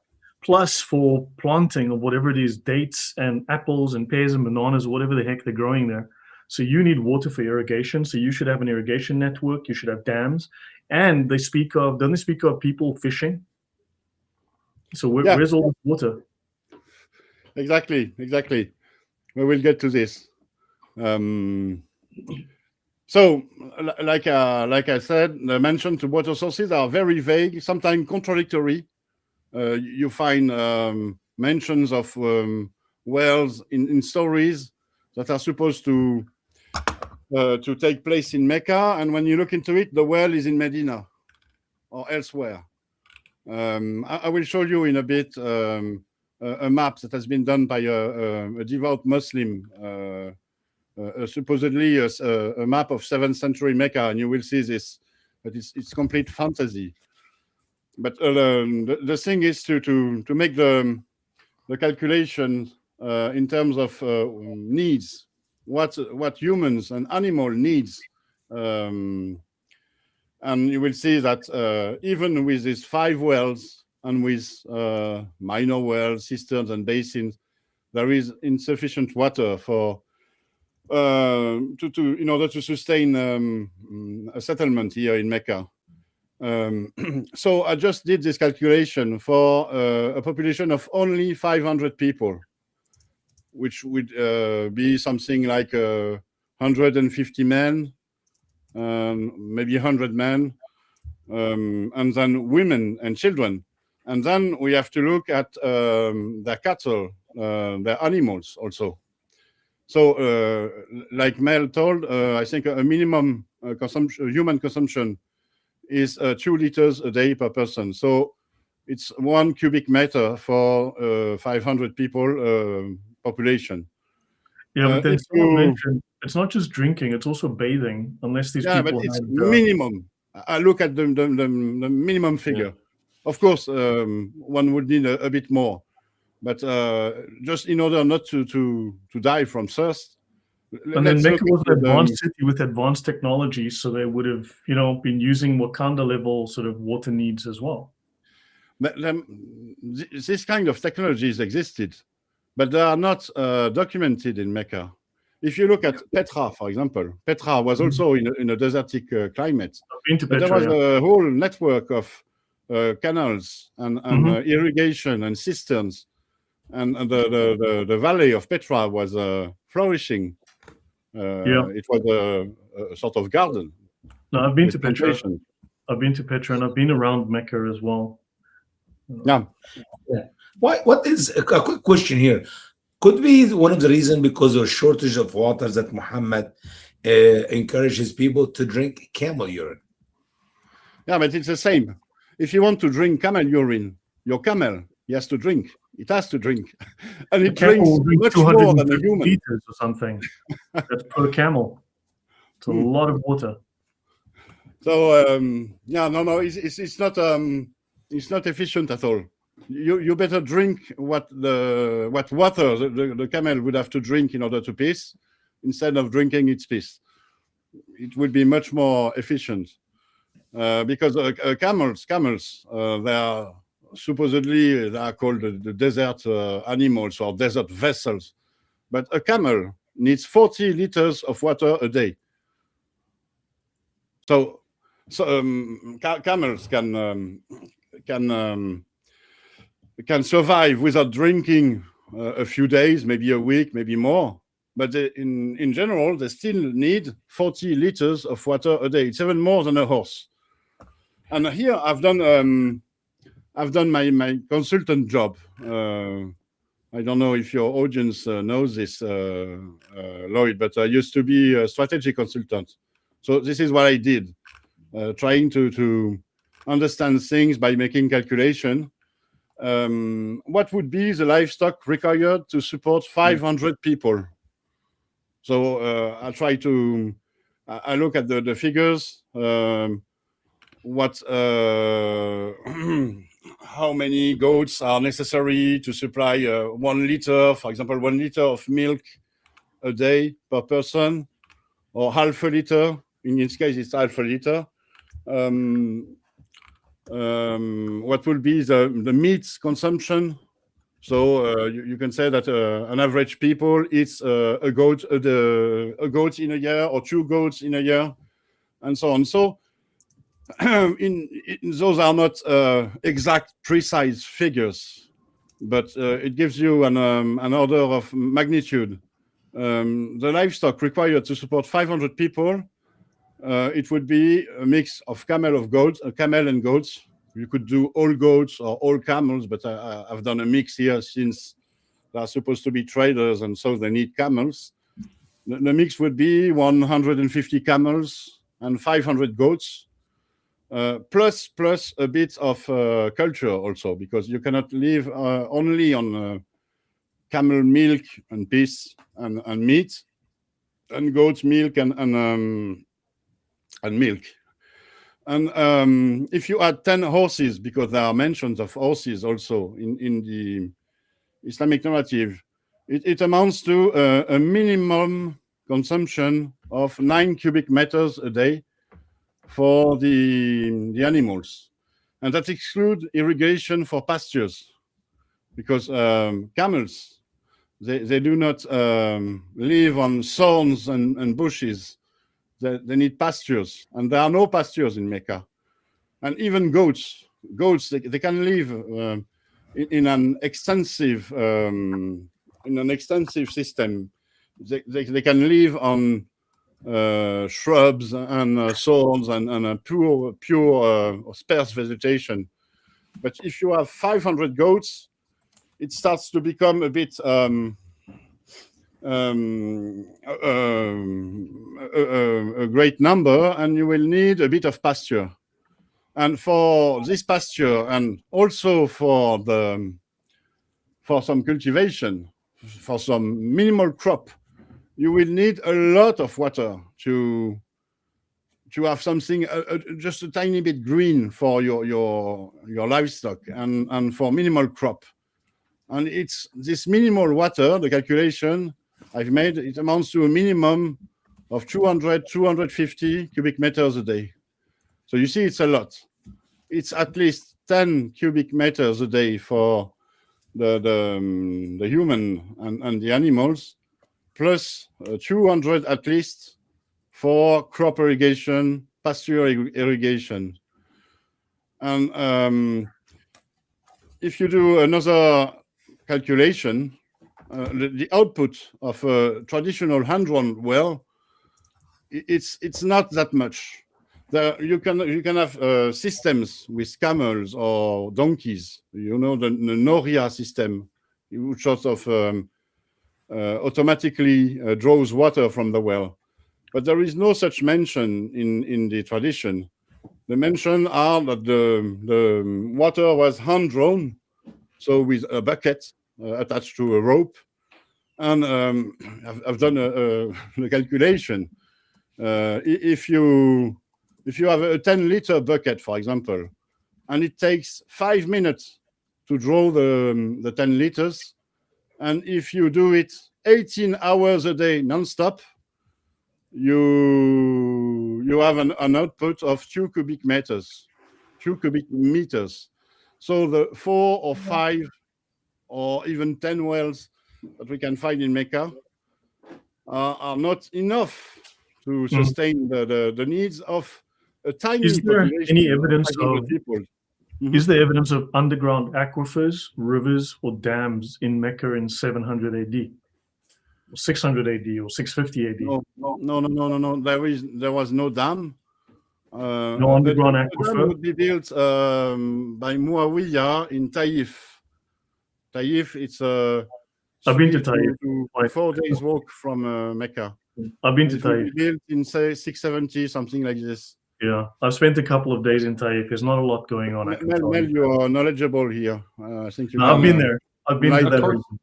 Speaker 1: plus for planting of whatever it is, dates and apples and pears and bananas, whatever the heck they're growing there. So you need water for irrigation. So you should have an irrigation network. You should have dams. And don't they speak of people fishing? So where's all this water?
Speaker 2: Exactly. We will get to this. So, like I said, the mention to water sources are very vague, sometimes contradictory. You find mentions of wells in stories that are supposed to take place in Mecca, and when you look into it, the well is in Medina or elsewhere. I will show you in a bit a map that has been done by a devout Muslim, supposedly a map of 7th century Mecca, and you will see this, but it's complete fantasy. But the thing is to make the calculation in terms of needs, what humans and animal needs, and you will see that even with these 5 wells and with minor wells, cisterns, and basins, there is insufficient water for in order to sustain a settlement here in Mecca. So I just did this calculation for a population of only 500 people, which would be something like 150 men, maybe 100 men, and then women and children. And then we have to look at their cattle, their animals also. So, like Mel told, I think a minimum human consumption is 2 liters a day per person. So it's 1 cubic meter for 500 people population.
Speaker 1: Yeah, but then someone mentioned it's not just drinking; it's also bathing. Unless these people,
Speaker 2: but it's minimum. I look at the minimum figure. Of course, one would need a bit more, but just in order not to die from thirst.
Speaker 1: And then Mecca was an advanced city with advanced technology, so they would have, been using Wakanda level sort of water needs as well.
Speaker 2: But this kind of technologies existed, but they are not documented in Mecca. If you look at Petra, for example, Petra was also in a desertic climate.
Speaker 1: I've been to
Speaker 2: Petra, there was a whole network of canals and irrigation and cisterns, and the valley of Petra was flourishing. It was a sort of garden.
Speaker 1: No, I've been to Petra. I've been to Petra, and I've been around Mecca as well.
Speaker 2: Yeah.
Speaker 3: What is a quick question here? Could be one of the reasons because of shortage of water that Muhammad encourages people to drink camel urine.
Speaker 2: Yeah, but it's the same. If you want to drink camel urine, your camel, he has to drink. It has to drink, and it drinks much more than a human.
Speaker 1: Liters or something. That's per camel. It's a lot of water.
Speaker 2: So it's not efficient at all. you better drink what water the camel would have to drink in order to piss, instead of drinking its piss. It would be much more efficient, because camels, they are supposedly, they are called the desert animals or desert vessels, but a camel needs 40 liters of water a day. So camels can survive without drinking a few days, maybe a week, maybe more. But in general, they still need 40 liters of water a day. It's even more than a horse. And here I've done my consultant job. I don't know if your audience knows this, Lloyd, but I used to be a strategy consultant. So this is what I did, trying to understand things by making calculation. What would be the livestock required to support 500 people? So I try to, I look at the figures, how many goats are necessary to supply 1 liter, for example, 1 liter of milk a day per person, or half a liter. In this case, it's half a liter. What will be the meat consumption? So you can say that an average people eats a goat in a year, or 2 goats in a year, and so on. So those are not exact, precise figures, but it gives you an order of magnitude. The livestock required to support 500 people, it would be a mix of camel and goats. You could do all goats or all camels, but I've done a mix here since they are supposed to be traders, and so they need camels. The mix would be 150 camels and 500 goats, plus a bit of culture also, because you cannot live only on camel milk and piss and meat, and goat milk and milk. And if you add 10 horses, because there are mentions of horses also in the Islamic narrative, it amounts to a minimum consumption of 9 cubic meters a day for the animals. And that excludes irrigation for pastures, because camels, they do not live on thorns and bushes. They need pastures, and there are no pastures in Mecca. And even goats, they can live in an extensive system. They can live on shrubs and thorns and pure sparse vegetation. But if you have 500 goats, it starts to become a bit a great number, and you will need a bit of pasture. And for this pasture, and also for some cultivation, for some minimal crop, you will need a lot of water to have something just a tiny bit green for your livestock and for minimal crop. And it's this minimal water, the calculation I've made, it amounts to a minimum of 250 cubic meters a day. So you see, it's a lot. It's at least 10 cubic meters a day for the human and the animals, plus 200 at least for crop irrigation, pasture irrigation. And if you do another calculation, the output of a traditional hand-drawn well, it's not that much. You can have systems with camels or donkeys. You know, the Noria system, which sort of automatically draws water from the well. But there is no such mention in the tradition. The mention are that the water was hand-drawn, so with a bucket attached to a rope. And I've done a calculation. If you have a 10-liter bucket, for example, and it takes 5 minutes to draw the 10 liters. And if you do it 18 hours a day non-stop, you have an output of 2 cubic meters. So the 4 or 5 or even 10 wells that we can find in Mecca are not enough to sustain the needs of a tiny
Speaker 1: Is there
Speaker 2: population.
Speaker 1: any evidence of
Speaker 2: people.
Speaker 1: Is there evidence of underground aquifers, rivers, or dams in Mecca in 700 AD, or 600 AD, or 650 AD?
Speaker 2: No. There was no dam.
Speaker 1: No underground
Speaker 2: the dam
Speaker 1: aquifer.
Speaker 2: would be built by Muawiyah in Taif. Taif, it's
Speaker 1: I've been to
Speaker 2: 3
Speaker 1: Taif.
Speaker 2: 4 days walk from Mecca.
Speaker 1: I've been to
Speaker 2: It will be
Speaker 1: Taif.
Speaker 2: built in say 670, something like this.
Speaker 1: Yeah, I've spent a couple of days in Taif. There's not a lot going on. I can tell
Speaker 2: Mel,
Speaker 1: you.
Speaker 2: you are knowledgeable here. I think you.
Speaker 1: No, I've
Speaker 2: can,
Speaker 1: been there. I've been
Speaker 2: like
Speaker 1: to that
Speaker 5: Accord-
Speaker 1: region.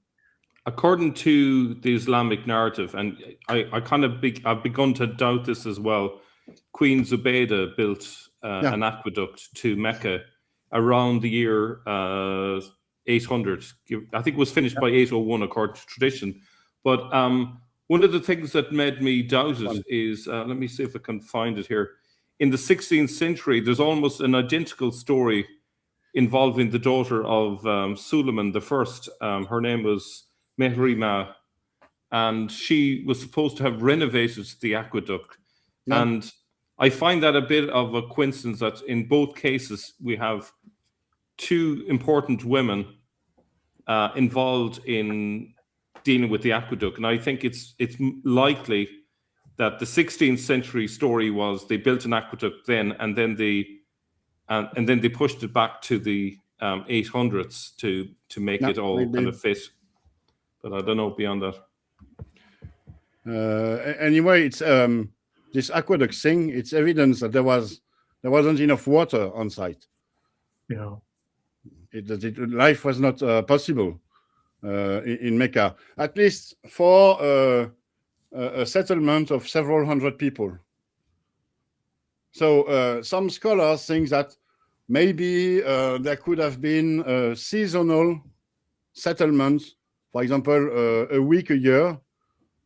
Speaker 5: According to the Islamic narrative, and I've begun to doubt this as well, Queen Zubaydah built an aqueduct to Mecca around the year 800. I think it was finished by 801 according to tradition. But one of the things that made me doubt it is, let me see if I can find it here. In the 16th century, there's almost an identical story involving the daughter of Suleiman I. Her name was Mehrima, and she was supposed to have renovated the aqueduct.
Speaker 2: Yeah.
Speaker 5: And I find that a bit of a coincidence that in both cases we have 2 important women involved in dealing with the aqueduct. And I think it's likely that the 16th century story was they built an aqueduct then, and then they pushed it back to the 800s to make it all kind of fit. But I don't know beyond that.
Speaker 2: Anyway, it's this aqueduct thing. It's evidence that there wasn't enough water on site.
Speaker 1: Yeah.
Speaker 2: Life was not possible in Mecca, at least for a settlement of several hundred people. So some scholars think that maybe there could have been a seasonal settlement, for example, a week a year,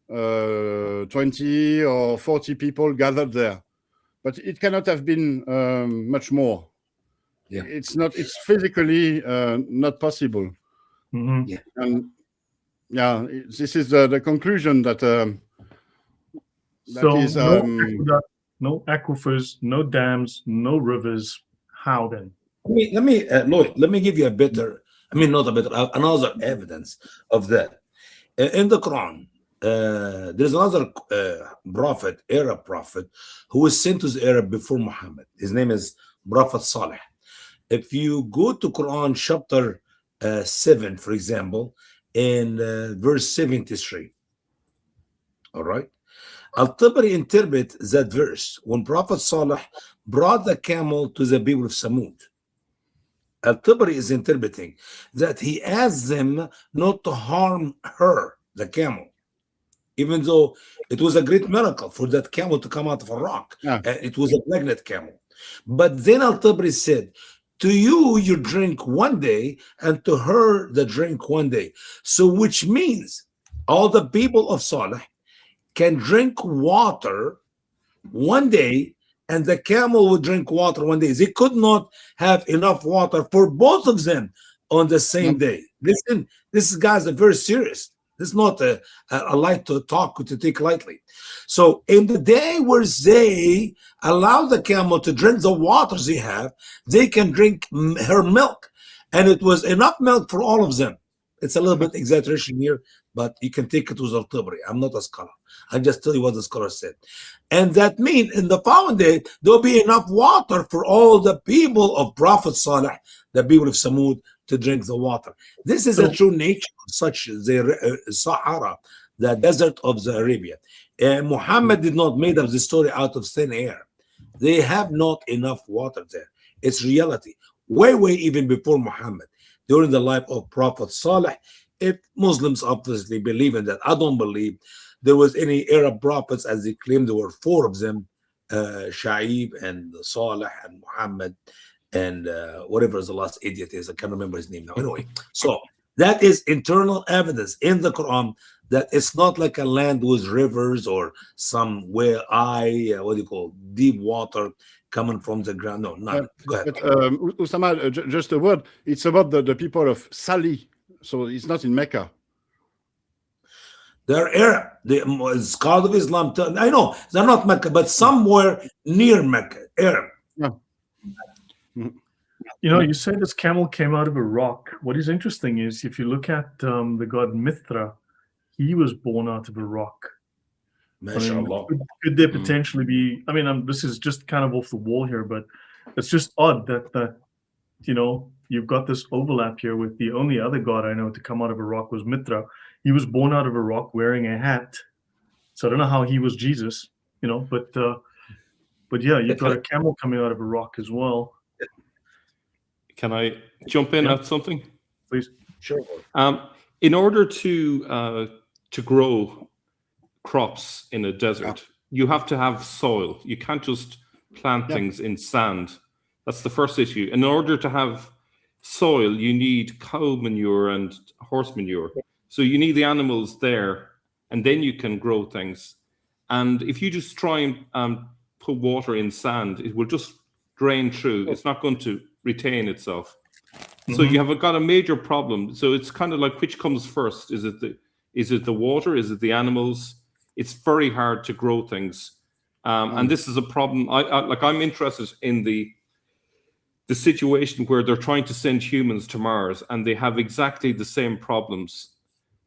Speaker 2: 20 or 40 people gathered there. But it cannot have been much more.
Speaker 3: Yeah.
Speaker 2: It's physically not possible.
Speaker 1: Mm-hmm.
Speaker 3: Yeah.
Speaker 2: And yeah, this is the conclusion that
Speaker 1: So
Speaker 2: is,
Speaker 1: no aquifers, no dams, no rivers. How then?
Speaker 3: Lloyd, let me give you another evidence of that. In the Quran, there's another Arab prophet, who was sent to the Arab before Muhammad. His name is Prophet Saleh. If you go to Quran chapter 7, for example, in verse 73, all right, Al-Tabari interprets that verse when Prophet Saleh brought the camel to the people of Samud. Al-Tabari is interpreting that he asked them not to harm her, the camel, even though it was a great miracle for that camel to come out of a rock.
Speaker 2: Yeah.
Speaker 3: It was a pregnant camel. But then Al-Tabari said, to you drink one day, and to her the drink one day. So which means all the people of Saleh can drink water one day, and the camel would drink water one day. They could not have enough water for both of them on the same day. Listen, this guys are very serious. This is not a light to talk to take lightly. So in the day where they allow the camel to drink the waters they have, they can drink her milk, and it was enough milk for all of them. It's a little bit exaggeration here, but you can take it with Al-Tabari. I'm not a scholar. I just tell you what the scholar said. And that means in the following day, there'll be enough water for all the people of Prophet Saleh, the people of Samud, to drink the water. This is a true nature of such the Sahara, the desert of the Arabia. Muhammad did not make up the story out of thin air. They have not enough water there. It's reality. Way even before Muhammad, during the life of Prophet Saleh. If Muslims obviously believe in that, I don't believe there was any Arab prophets, as they claim there were 4 of them, Shaib and Saleh and Muhammad and whatever the last idiot is, I can't remember his name now. Anyway, so that is internal evidence in the Quran that it's not like a land with rivers or some what do you call, deep water coming from the ground. No, none. Go ahead.
Speaker 2: But Usama, just a word. It's about the people of Salih, so it's not in Mecca.
Speaker 3: They're Arab. The scholars of Islam. I know they're not Mecca, but somewhere near Mecca, Arab.
Speaker 2: Yeah.
Speaker 1: You know, you said this camel came out of a rock. What is interesting is if you look at the god Mithra, he was born out of a rock.
Speaker 3: MashaAllah.
Speaker 1: Could there potentially be? I mean, this is just kind of off the wall here, but it's just odd that you know, you've got this overlap here with the only other god I know to come out of a rock was Mithra. He was born out of a rock wearing a hat. So I don't know how he was Jesus, you know, but yeah, you've got a camel coming out of a rock as well.
Speaker 5: Can I jump in at something?
Speaker 1: Please.
Speaker 3: Sure.
Speaker 5: In order to grow crops in a desert, you have to have soil. You can't just plant things in sand. That's the first issue. In order to have soil, you need cow manure and horse manure. So you need the animals there, and then you can grow things. And if you just try and put water in sand, it will just drain through. It's not going to retain itself. So you have got a major problem. So it's kind of like, which comes first? Is it the water? Is it the animals? It's very hard to grow things. And this is a problem. I'm interested in the situation where they're trying to send humans to Mars, and they have exactly the same problems.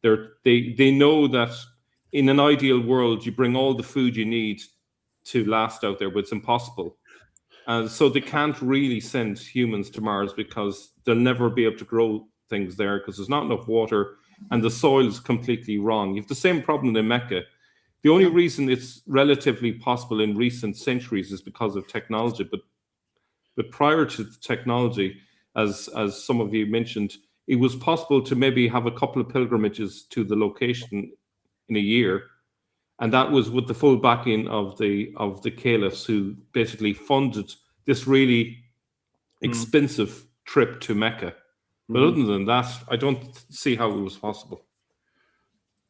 Speaker 5: They know that in an ideal world, you bring all the food you need to last out there, but it's impossible. And so they can't really send humans to Mars because they'll never be able to grow things there because there's not enough water and the soil is completely wrong. You have the same problem in Mecca. The only reason it's relatively possible in recent centuries is because of technology. But prior to the technology, as some of you mentioned, it was possible to maybe have a couple of pilgrimages to the location in a year. And that was with the full backing of the caliphs, who basically funded this really expensive trip to Mecca. But other than that, I don't see how it was possible.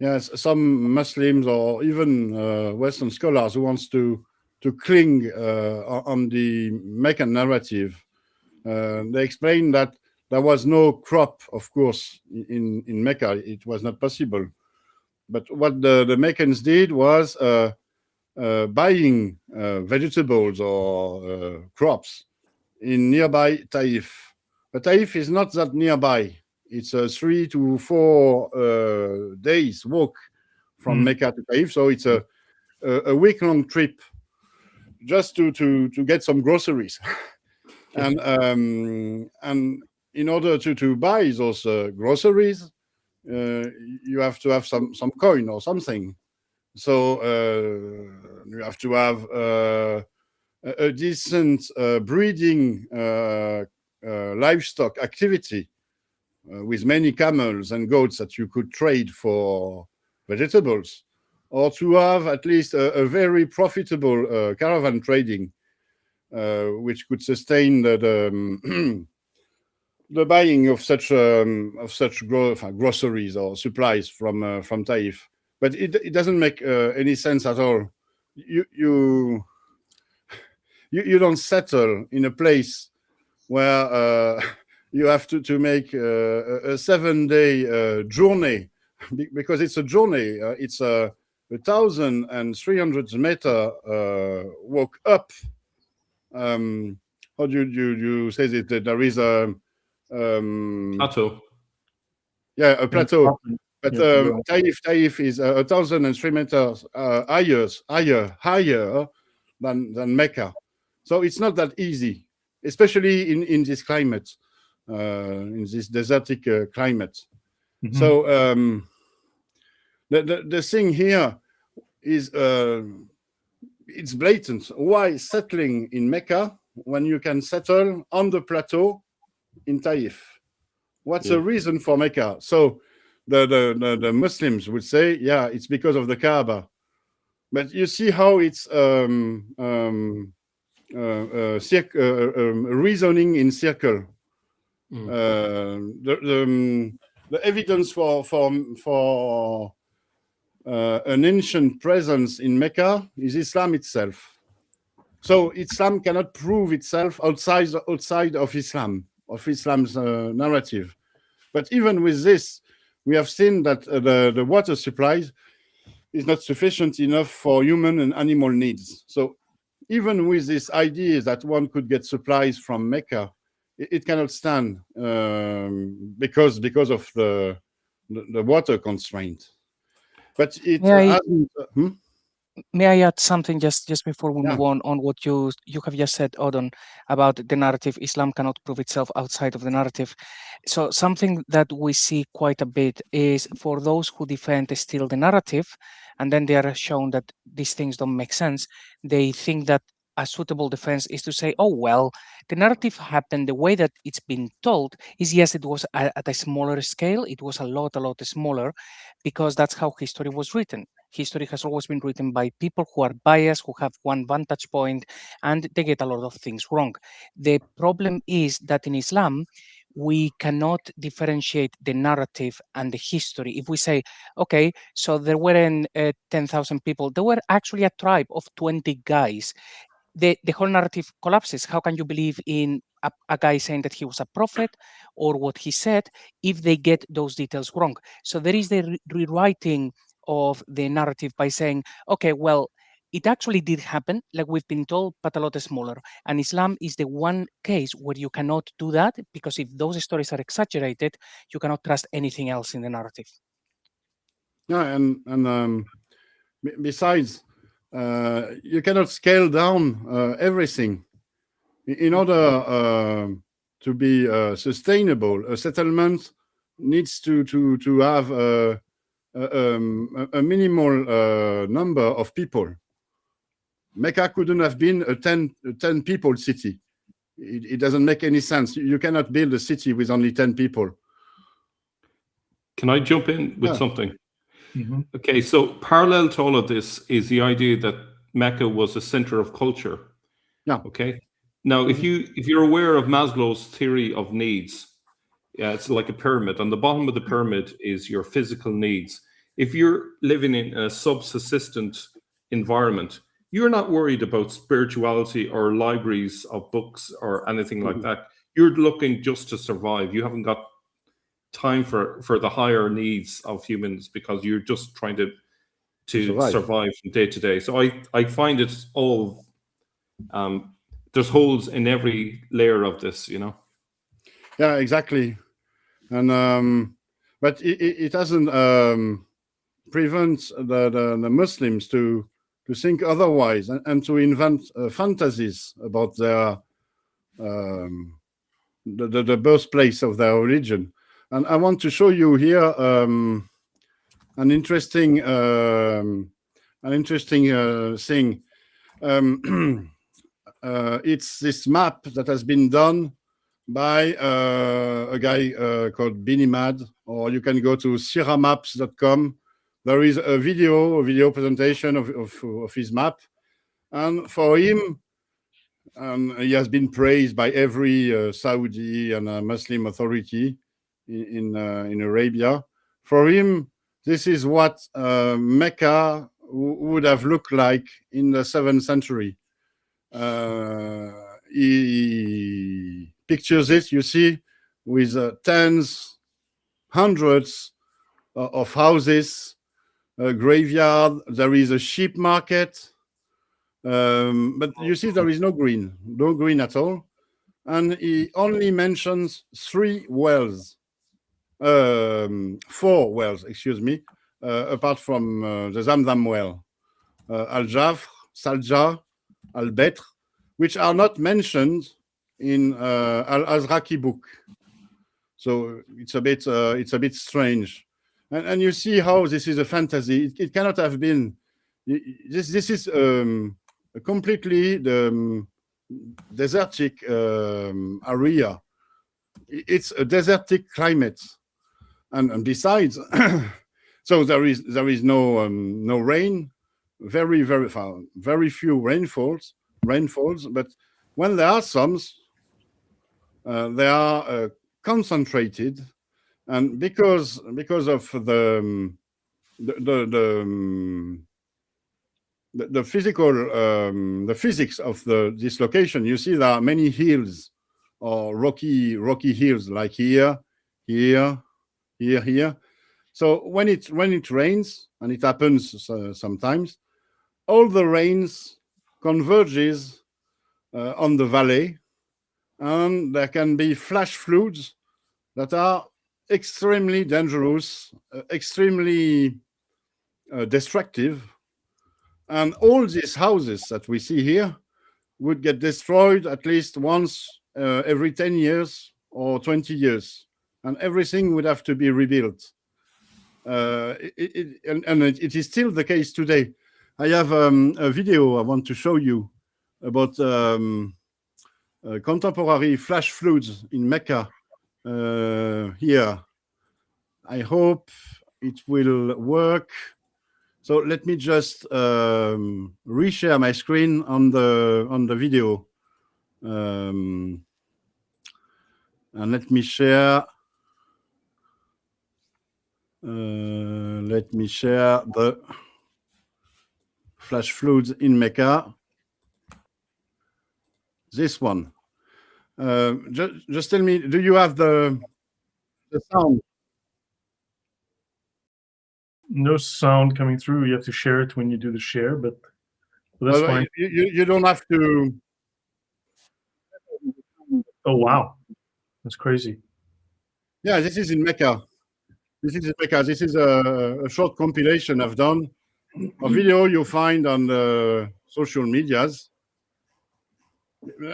Speaker 2: Yes, some Muslims or even Western scholars who wants to cling on the Meccan narrative, they explain that there was no crop, of course, in Mecca. It was not possible. But what the Meccans did was buying vegetables or crops in nearby Taif. But Taif is not that nearby. It's a 3 to 4 days walk from Mecca to Taif. So it's a week-long trip just to get some groceries. And in order to buy those groceries, you have to have some coin or something. So you have to have a decent breeding livestock activity with many camels and goats that you could trade for vegetables, or to have at least a very profitable caravan trading, which could sustain the buying of such groceries or supplies from Taif. But it doesn't make any sense at all. You don't settle in a place where you have to make a 7-day journey, because it's a journey. It's a 1,300 meter walk up. How do you say that there is a
Speaker 5: plateau?
Speaker 2: Yeah, a plateau. But Taif is 1,003 meters higher than Mecca. So it's not that easy, especially in this climate, in this desertic climate. So the thing here is it's blatant. Why settling in Mecca when you can settle on the plateau in Taif? What's the reason for Mecca? So the Muslims would say, yeah, it's because of the Kaaba. But you see how it's reasoning in circle. The evidence for an ancient presence in Mecca is Islam itself. So Islam cannot prove itself outside of Islam's narrative. But even with this, we have seen that the water supply is not sufficient enough for human and animal needs. So even with this idea that one could get supplies from Mecca, it cannot stand because of the water constraint. But it hasn't.
Speaker 6: May I add something just before we
Speaker 2: Yeah.
Speaker 6: move on what you have just said, Odon, about the narrative? Islam cannot prove itself outside of the narrative. So something that we see quite a bit is for those who defend still the narrative, and then they are shown that these things don't make sense, they think that a suitable defense is to say, oh, well, the narrative happened the way that it's been told is, yes, it was at a smaller scale. It was a lot smaller because that's how history was written. History has always been written by people who are biased, who have one vantage point, and they get a lot of things wrong. The problem is that in Islam, we cannot differentiate the narrative and the history. If we say, okay, so there weren't 10,000 people, there were actually a tribe of 20 guys. The whole narrative collapses. How can you believe in a guy saying that he was a prophet or what he said if they get those details wrong? So there is the rewriting of the narrative by saying, okay, well, it actually did happen, like we've been told, but a lot smaller. And Islam is the one case where you cannot do that, because if those stories are exaggerated, you cannot trust anything else in the narrative.
Speaker 2: Yeah, and besides, you cannot scale down everything. In order to be sustainable, a settlement needs to have a minimal number of people. Mecca couldn't have been a 10 people city. It doesn't make any sense. You cannot build a city with only 10 people.
Speaker 5: Can I jump in with something?
Speaker 1: Mm-hmm.
Speaker 5: Okay, so parallel to all of this is the idea that Mecca was a center of culture.
Speaker 2: Yeah.
Speaker 5: Okay. Now, if you're aware of Maslow's theory of needs, it's like a pyramid. On the bottom of the pyramid is your physical needs. If you're living in a subsistent environment, you're not worried about spirituality or libraries of books or anything like that. You're looking just to survive. You haven't got time for the higher needs of humans because you're just trying to survive from day to day. So I find it all there's holes in every layer of this, you know.
Speaker 2: Yeah, exactly. And but it doesn't prevent the Muslims to think otherwise and to invent fantasies about their the birthplace of their religion. And I want to show you here an interesting thing. It's this map that has been done by a guy called Binimad, or you can go to siramaps.com. There is a video presentation of his map, and for him, he has been praised by every Saudi and Muslim authority in Arabia. For him, this is what Mecca would have looked like in the 7th century. He pictures it, you see, with tens, hundreds of houses, a graveyard. There is a sheep market, but you see there is no green at all. And he only mentions 4 wells, excuse me, apart from the Zamzam well, Al-Jafr, Salja, Al-Betr, which are not mentioned in Al-Azraqi book. So it's a bit strange. And you see how this is a fantasy. It cannot have been. This is a completely desertic area. It's a desertic climate, and besides, so there is no rain, very few rainfalls, rainfalls, but when there are some, they are concentrated, and because of the physical, the physics of this location, you see there are many hills or rocky hills, like here. So when it rains, and it happens sometimes, all the rains converges on the valley, and there can be flash floods that are extremely dangerous, extremely destructive. And all these houses that we see here would get destroyed at least once every 10 years or 20 years, and everything would have to be rebuilt. It is still the case today. I have a video I want to show you about contemporary flash floods in Mecca here. I hope it will work. So let me just reshare my screen on the video, and let me share. Let me share the flash floods in Mecca. This one. Just tell me, do you have the sound?
Speaker 1: No sound coming through. You have to share it when you do the share, but that's
Speaker 2: Well,
Speaker 1: fine.
Speaker 2: You don't have to.
Speaker 1: Oh, wow. That's crazy.
Speaker 2: Yeah, this is in Mecca. This is in Mecca. This is a short compilation I've done, a video you find on the social medias.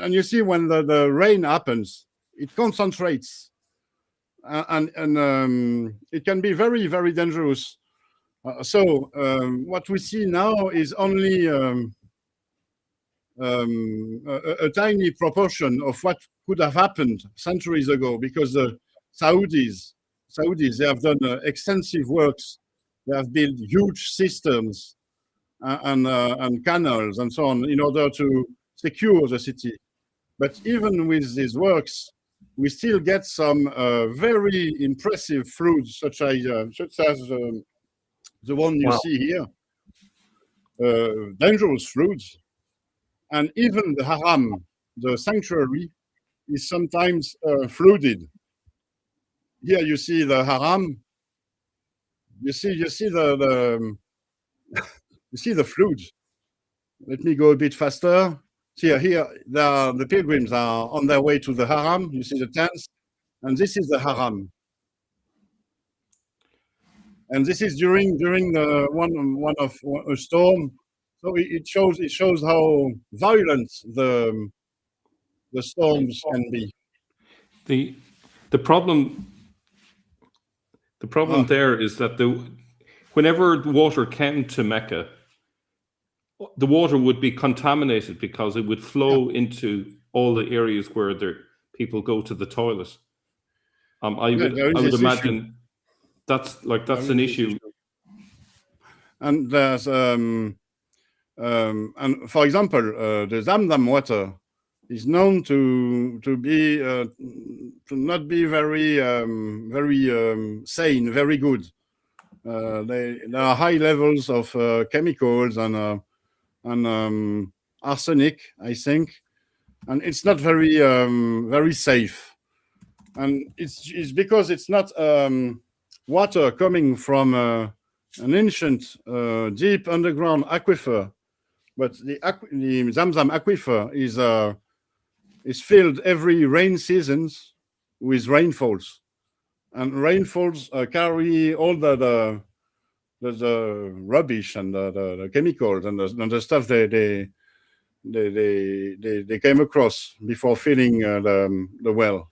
Speaker 2: And you see when the rain happens, it concentrates, and it can be very, very dangerous. So what we see now is only a tiny proportion of what could have happened centuries ago, because the Saudis, they have done extensive works. They have built huge systems and canals and so on in order to secure the city. But even with these works, we still get some very impressive fruits, such as the one you see here, dangerous fruits. And even the haram, the sanctuary, is sometimes flooded. Here you see the haram. You see the you see the flood. Let me go a bit faster. Here the pilgrims are on their way to the haram. You see the tents, and this is the haram. And this is during the one of a storm. So it shows how violent the storms can be.
Speaker 5: The problem there is that whenever the water came to Mecca, the water would be contaminated because it would flow into all the areas where people go to the toilet. I would imagine that's an issue.
Speaker 2: And there's and for example, the Zamzam water is known to not be very sane, very good. There are high levels of chemicals and arsenic, I think, and it's not very safe. And it's because it's not water coming from an ancient deep underground aquifer, but the Zamzam aquifer is filled every rain seasons with rainfalls, and rainfalls carry all the rubbish and the chemicals and the stuff they came across before filling the well.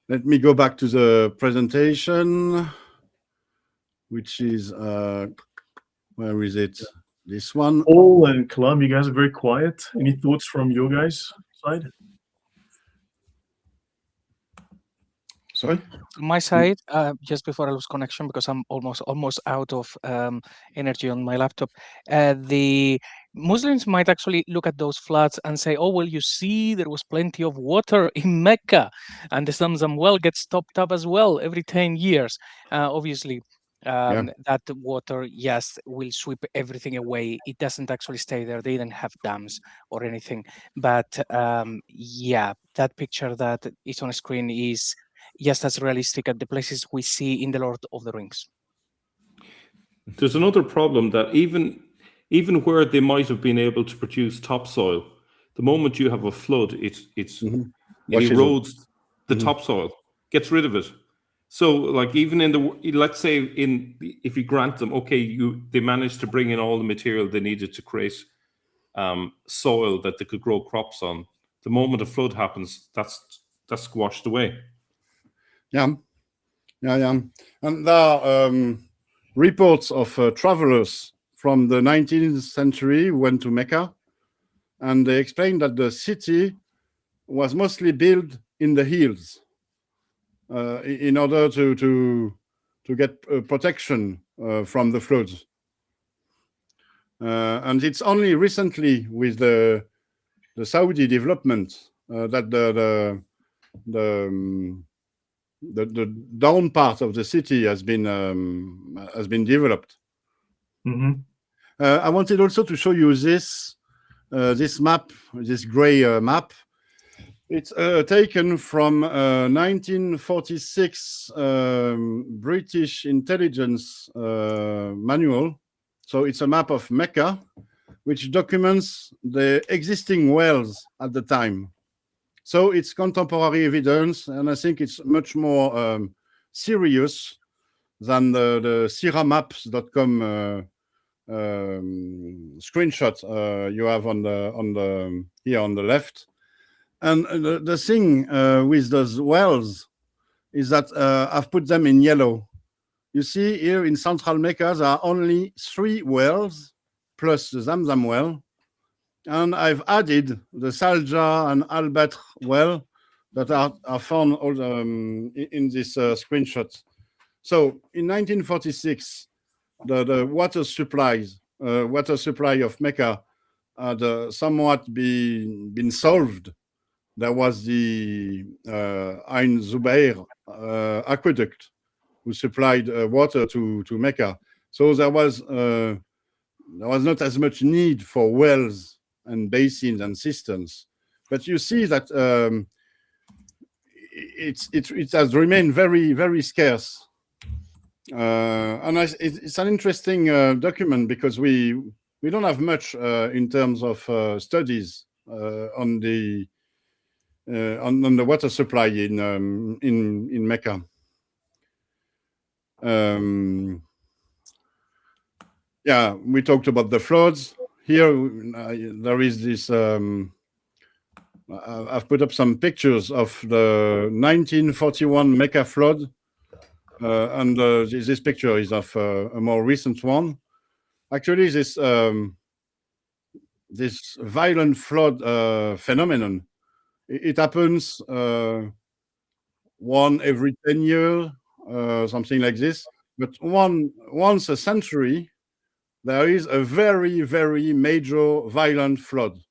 Speaker 2: Let me go back to the presentation, which is where is it? This one.
Speaker 1: Oh, and Kalam, you guys are very quiet. Any thoughts from your guys' side?
Speaker 2: Sorry?
Speaker 6: On my side, just before I lose connection, because I'm almost out of energy on my laptop, the Muslims might actually look at those floods and say, "Oh, well, you see, there was plenty of water in Mecca, and the Zamzam well gets topped up as well every 10 years." Obviously, that water, yes, will sweep everything away. It doesn't actually stay there. They didn't have dams or anything. But yeah, that picture that is on screen is just as realistic as the places we see in the Lord of the Rings.
Speaker 5: There's another problem that even where they might have been able to produce topsoil, the moment you have a flood, it erodes the topsoil, gets rid of it. So, like, even in the, let's say, if you grant them, okay, they managed to bring in all the material they needed to create soil that they could grow crops on. The moment a flood happens, that's squashed away.
Speaker 2: Yeah. And there are reports of travelers from the 19th century who went to Mecca, and they explained that the city was mostly built in the hills in order to get protection from the floods. And it's only recently with the Saudi development that the down part of the city has been developed. I wanted also to show you this map, this gray map. It's taken from 1946 British intelligence manual. So it's a map of Mecca, which documents the existing wells at the time. So it's contemporary evidence, and I think it's much more serious than the siramaps.com screenshot you have on the here on the left. And the thing with those wells is that I've put them in yellow. You see here in central Mecca, there are only 3 wells plus the Zamzam well. And I've added the Salja and Al-Badr well that are found all, in this screenshot. So in 1946, the water supply of Mecca had somewhat been solved. There was the Ain Zubair aqueduct who supplied water to Mecca. So there was not as much need for wells and basins and cisterns, but you see that it has remained very, very scarce. And it's an interesting document because we don't have much in terms of studies on the water supply in Mecca. Yeah, we talked about the floods. Here there is this. I've put up some pictures of the 1941 Mecca flood, and this picture is of a more recent one. Actually, this violent flood phenomenon, it happens one every 10 years, something like this. But once a century, there is a very, very major violent flood.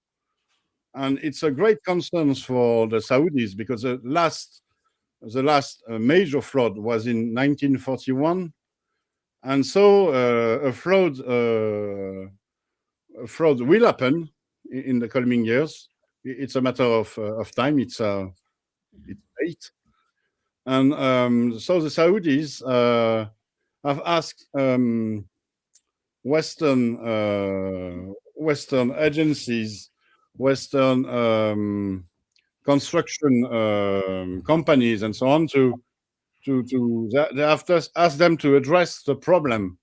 Speaker 2: And it's a great concern for the Saudis because the last major flood was in 1941. And so a flood will happen in the coming years. It's a matter of time. It's fate. And so the Saudis have asked Western agencies, Western construction companies, and so on they have to ask them to address the problem.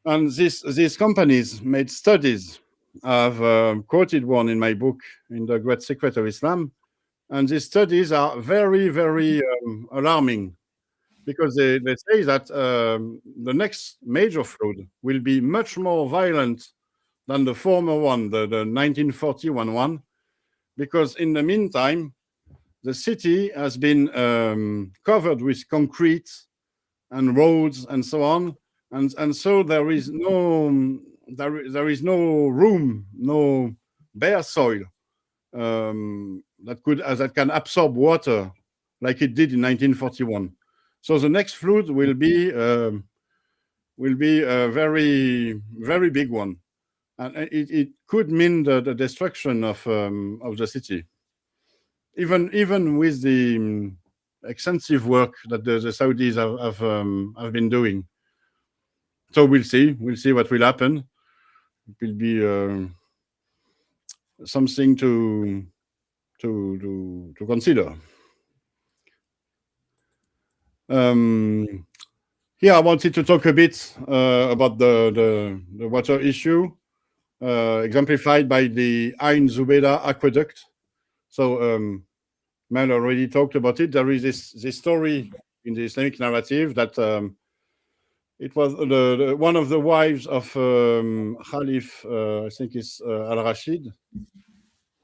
Speaker 2: And these companies made studies. I've quoted one in my book, In the Great Secret of Islam. And these studies are very, very alarming because they say that the next major flood will be much more violent than the former one, the 1941 one, because in the meantime, the city has been covered with concrete and roads and so on, and so there is no room, no bare soil that can absorb water like it did in 1941. So the next flood will be a very, very big one, and it could mean the destruction of the city. Even with the extensive work that the Saudis have been doing. So we'll see what will happen. It will be something to consider. Here I wanted to talk a bit about the water issue, exemplified by the Ain Zubaydah aqueduct. So Mel already talked about it. There is this story in the Islamic narrative that it was one of the wives of Khalif, I think it's Al-Rashid.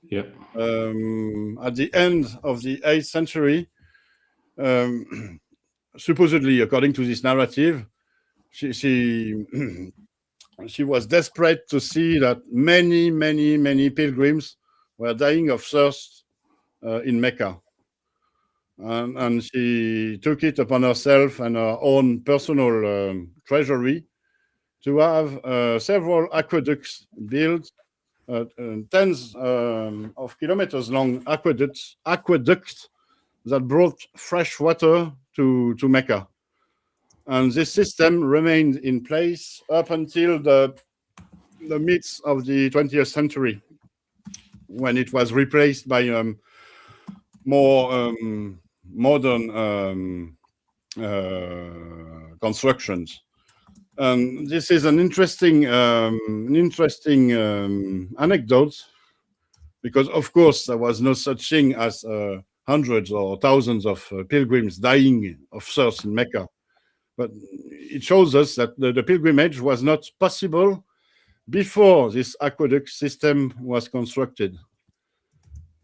Speaker 5: Yeah.
Speaker 2: At the end of the 8th century, supposedly, according to this narrative, she was desperate to see that many pilgrims were dying of thirst in Mecca. And she took it upon herself and her own personal treasury to have several aqueducts built, tens of kilometers long aqueducts that brought fresh water to Mecca. And this system remained in place up until the midst of the 20th century, when it was replaced by more modern constructions. This is an interesting anecdote, because of course there was no such thing as hundreds or thousands of pilgrims dying of thirst in Mecca. But it shows us that the pilgrimage was not possible before this aqueduct system was constructed.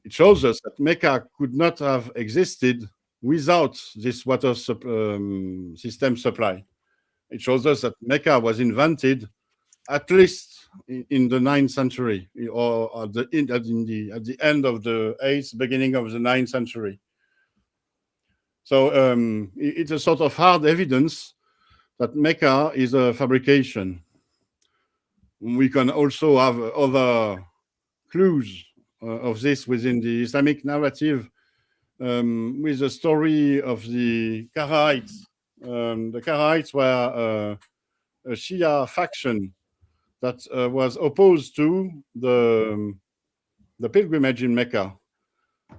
Speaker 2: It shows us that Mecca could not have existed without this water system supply. It shows us that Mecca was invented at least in the 9th century, or at the end of the 8th, beginning of the 9th century. So it's a sort of hard evidence that Mecca is a fabrication. We can also have other clues of this within the Islamic narrative, with the story of the Karaites. The Karaites were a Shia faction that was opposed to the pilgrimage in Mecca.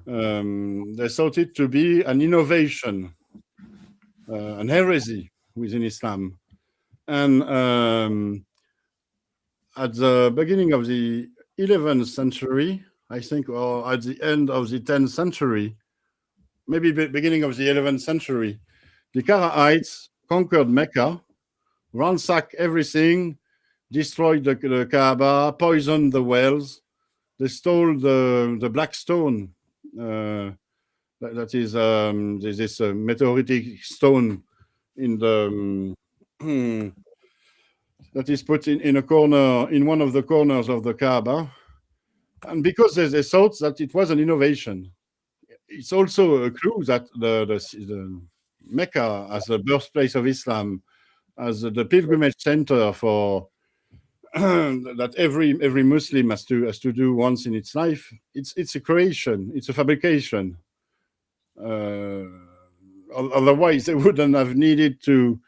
Speaker 2: They thought it to be an innovation, an heresy within Islam. And at the beginning of the 11th century, I think, or at the end of the 10th century, maybe beginning of the 11th century, the Karaites conquered Mecca, ransacked everything, destroyed the Kaaba, poisoned the wells. They stole the black stone. That is this meteoritic stone in the that is put in a corner, in one of the corners of the Kaaba. And because they thought that it was an innovation. It's also a clue that the Mecca, as the birthplace of Islam, as the pilgrimage center for that every Muslim has to do once in its life. It's a creation. It's a fabrication. Otherwise, they wouldn't have needed to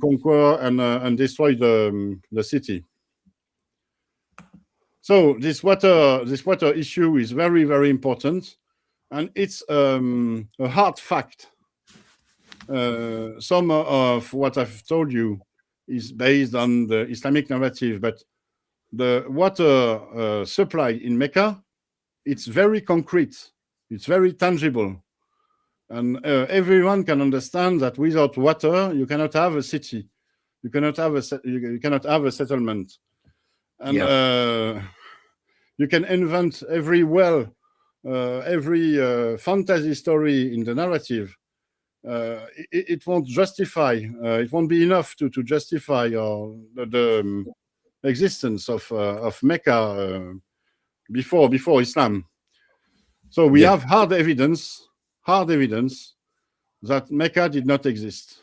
Speaker 2: conquer and destroy the city. So this water issue is very, very important, and it's a hard fact. Some of what I've told you is based on the Islamic narrative, but the water supply in Mecca, it's very concrete, it's very tangible, and everyone can understand that without water you cannot have a city, you cannot have a settlement, and you can invent every well every fantasy story in the narrative, it won't justify. It won't be enough to justify the existence of Mecca before Islam. So we have hard evidence that Mecca did not exist.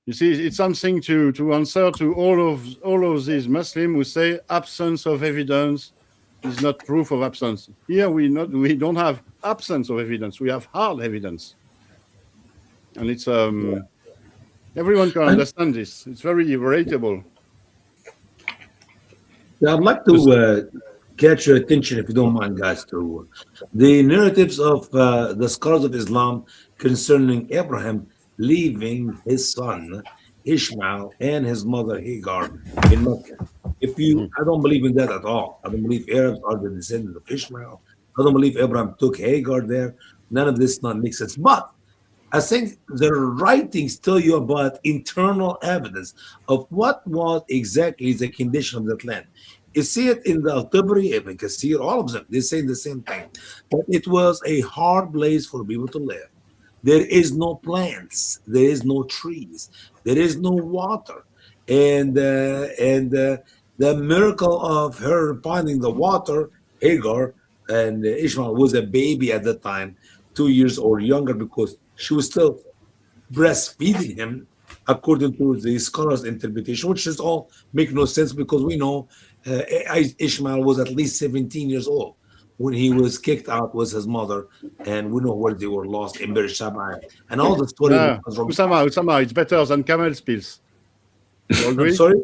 Speaker 2: You see, it's something to answer to all of these Muslims who say absence of evidence is not proof of absence. Here we don't have absence of evidence. We have hard evidence, and it's everyone can understand this. It's very relatable.
Speaker 3: Yeah, I'd like to catch your attention, if you don't mind, guys, to the narratives of the scholars of Islam concerning Abraham leaving his son Ishmael and his mother Hagar in Mecca. I don't believe in that at all. I don't believe Arabs are the descendants of Ishmael. I don't believe Abraham took Hagar there. None of this not makes sense. But I think the writings tell you about internal evidence of what was exactly the condition of that land. You see it in the Al-Tabari, Ibn Kathir, all of them. They say the same thing. But it was a hard place for people to live. There is no plants. There is no trees. There is no water. And the miracle of her finding the water, Hagar and Ishmael was a baby at the time, 2 years or younger, because she was still breastfeeding him, according to the scholars' interpretation, which is all make no sense because we know Ishmael was at least 17 years old when he was kicked out with his mother, and we know where they were lost in Beersheba. And all the story
Speaker 2: Usama, it's better than camel's pills. You agree?
Speaker 3: Sorry?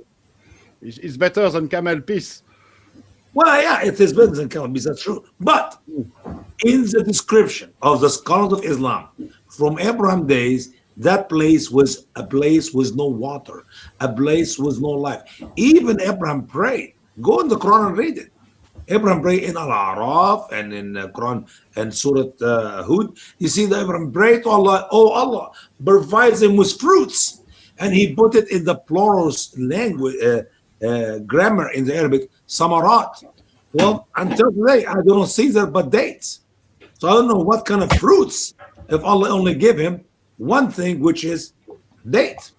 Speaker 2: It's better than camel piece.
Speaker 3: Well, yeah, it is better than camel piece, that's true. But in the description of the scholars of Islam from Abraham days, that place was a place with no water, a place with no life. Even Abraham prayed. Go in the Quran and read it. Abraham prayed in Al-A'raf and in Quran and Surah Hud. You see that Abraham prayed to Allah, oh Allah, provides him with fruits. And he put it in the plural language, grammar in the Arabic, samarat. Well, until today, I don't see that but dates. So I don't know what kind of fruits if Allah only gave him one thing, which is date.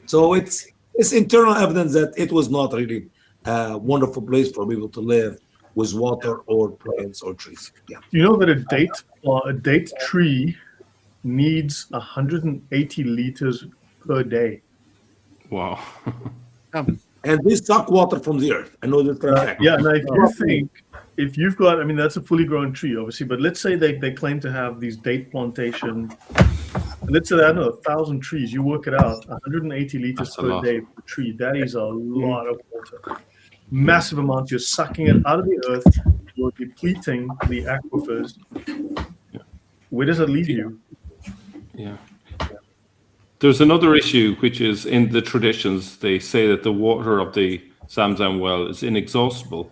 Speaker 3: So it's internal evidence that it was not really a wonderful place for people to live with water or plants or trees. Yeah.
Speaker 1: You know that a date tree needs 180 liters per day.
Speaker 5: Wow.
Speaker 3: And they suck water from the earth. I know that.
Speaker 1: Yeah, and I do think if you've got, I mean, that's a fully grown tree, obviously, but let's say they claim to have these date plantation. Let's say, I don't know, 1,000 trees. You work it out, 180 liters per day per tree. That is a lot of water. Massive amounts. You're sucking it out of the earth. You're depleting the aquifers. Where does that leave you?
Speaker 5: Yeah. There's another issue, which is in the traditions, they say that the water of the Zamzam well is inexhaustible.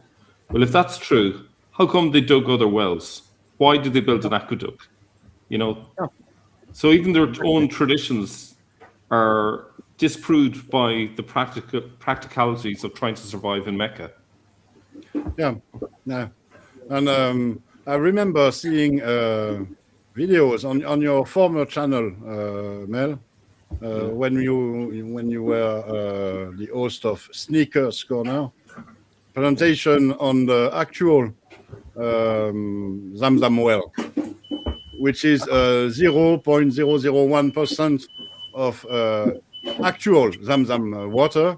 Speaker 5: Well, if that's true, how come they dug other wells? Why did they build an aqueduct? You know? So even their own traditions are disproved by the practicalities of trying to survive in Mecca.
Speaker 2: Yeah. And I remember seeing videos on your former channel, Mel, when you were the host of Sneakers Corner, presentation on the actual Zamzam well, which is 0.001% of actual Zamzam water,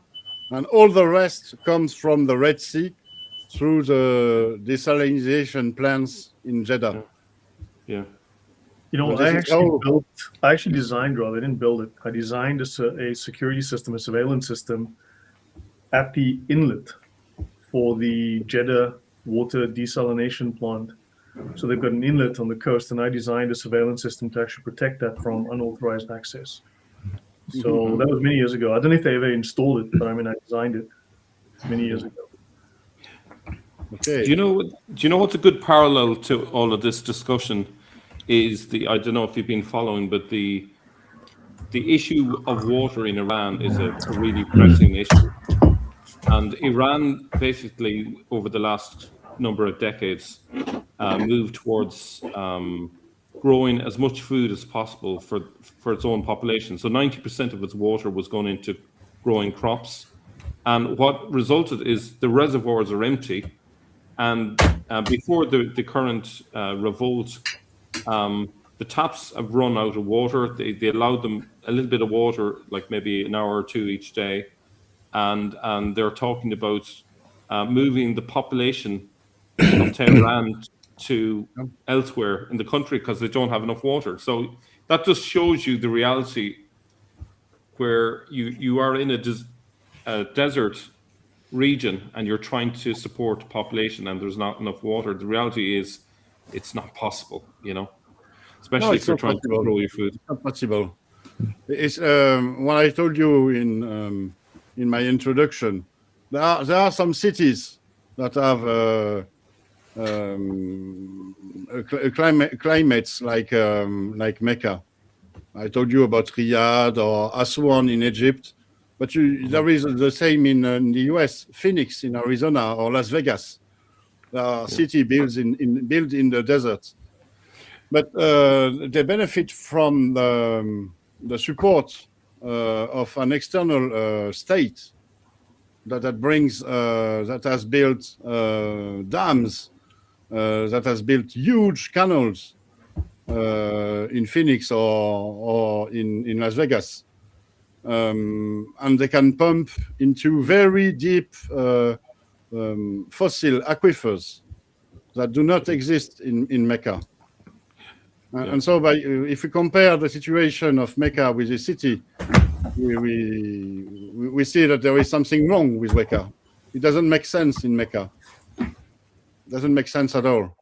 Speaker 2: and all the rest comes from the Red Sea through the desalination plants in Jeddah.
Speaker 5: Yeah.
Speaker 1: You know, I actually designed, Rob, I didn't build it. I designed a security system, a surveillance system at the inlet for the Jeddah water desalination plant. So they've got an inlet on the coast, and I designed a surveillance system to actually protect that from unauthorized access. So that was many years ago. I don't know if they ever installed it, but I mean, I designed it many years ago.
Speaker 2: Okay.
Speaker 5: Do you know what's a good parallel to all of this discussion is I don't know if you've been following, but the issue of water in Iran is a really pressing issue. And Iran basically over the last number of decades move towards growing as much food as possible for its own population. So 90% of its water was going into growing crops. And what resulted is the reservoirs are empty. And before the current revolt, the taps have run out of water. They allowed them a little bit of water, like maybe an hour or two each day. And they're talking about moving the population of Tehran to elsewhere in the country because they don't have enough water. So that just shows you the reality where you are in a desert region and you're trying to support population and there's not enough water. The reality is it's not possible, especially if you're trying to grow your food.
Speaker 2: It's not possible. It's what I told you in my introduction. There are some cities that have climates like Mecca. I told you about Riyadh or Aswan in Egypt, but there is the same in the US, Phoenix in Arizona or Las Vegas. There are city built in the desert, but they benefit from the support of an external state that brings that has built dams, that has built huge canals in Phoenix or in Las Vegas, and they can pump into very deep fossil aquifers that do not exist in Mecca. And so, if we compare the situation of Mecca with the city, we see that there is something wrong with Mecca. It doesn't make sense in Mecca. It doesn't make sense at all.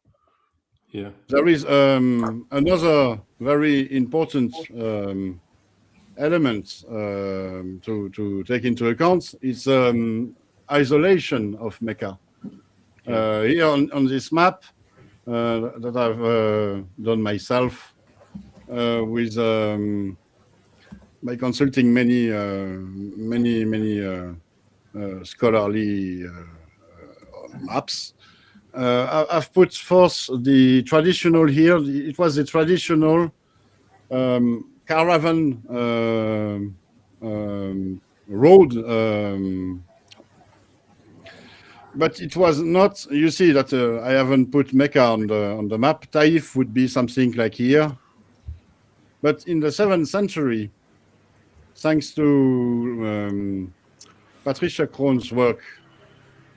Speaker 5: Yeah.
Speaker 2: There is another very important element to take into account. It's isolation of Mecca. Here on this map that I've done myself with by consulting many scholarly maps. I've put forth the traditional here. It was the traditional caravan road, but it was not. You see that I haven't put Mecca on the map. Taif would be something like here, but in the 7th century, thanks to Patricia Krohn's work,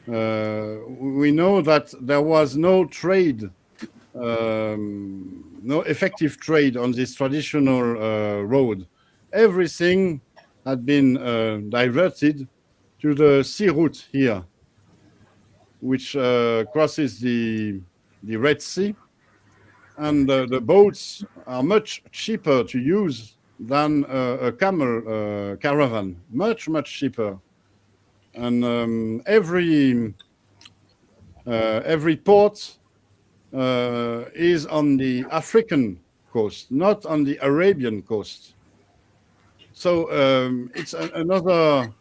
Speaker 2: we know that there was no trade, no effective trade on this traditional road. Everything had been diverted to the sea route here, which crosses the Red Sea, and the boats are much cheaper to use than a camel caravan, much cheaper. And every port is on the African coast, not on the Arabian coast. So it's another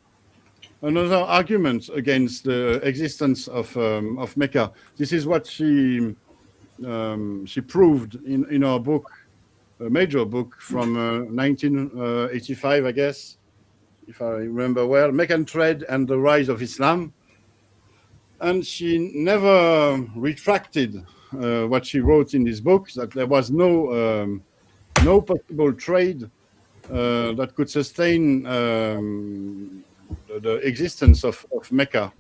Speaker 2: argument against the existence of Mecca. This is what she proved in our book, a major book from 1985, I guess, if I remember well, Meccan Trade and the Rise of Islam. And she never retracted what she wrote in this book, that there was no possible trade that could sustain the existence of Mecca.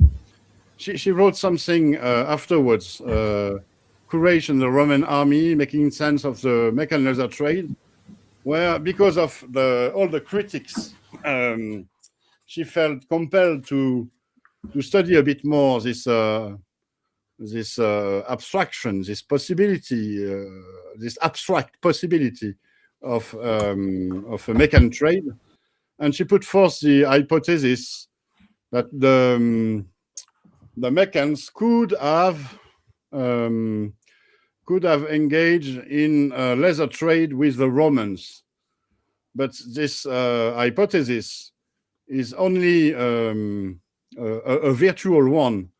Speaker 2: She wrote something afterwards, Courage and the Roman Army, making sense of the Meccan leather trade, where because of all the critics, she felt compelled to study a bit more this abstraction, this possibility, this abstract possibility of a Meccan trade, and she put forth the hypothesis that the Meccans could have engaged in leather trade with the Romans, but this hypothesis is only a virtual one,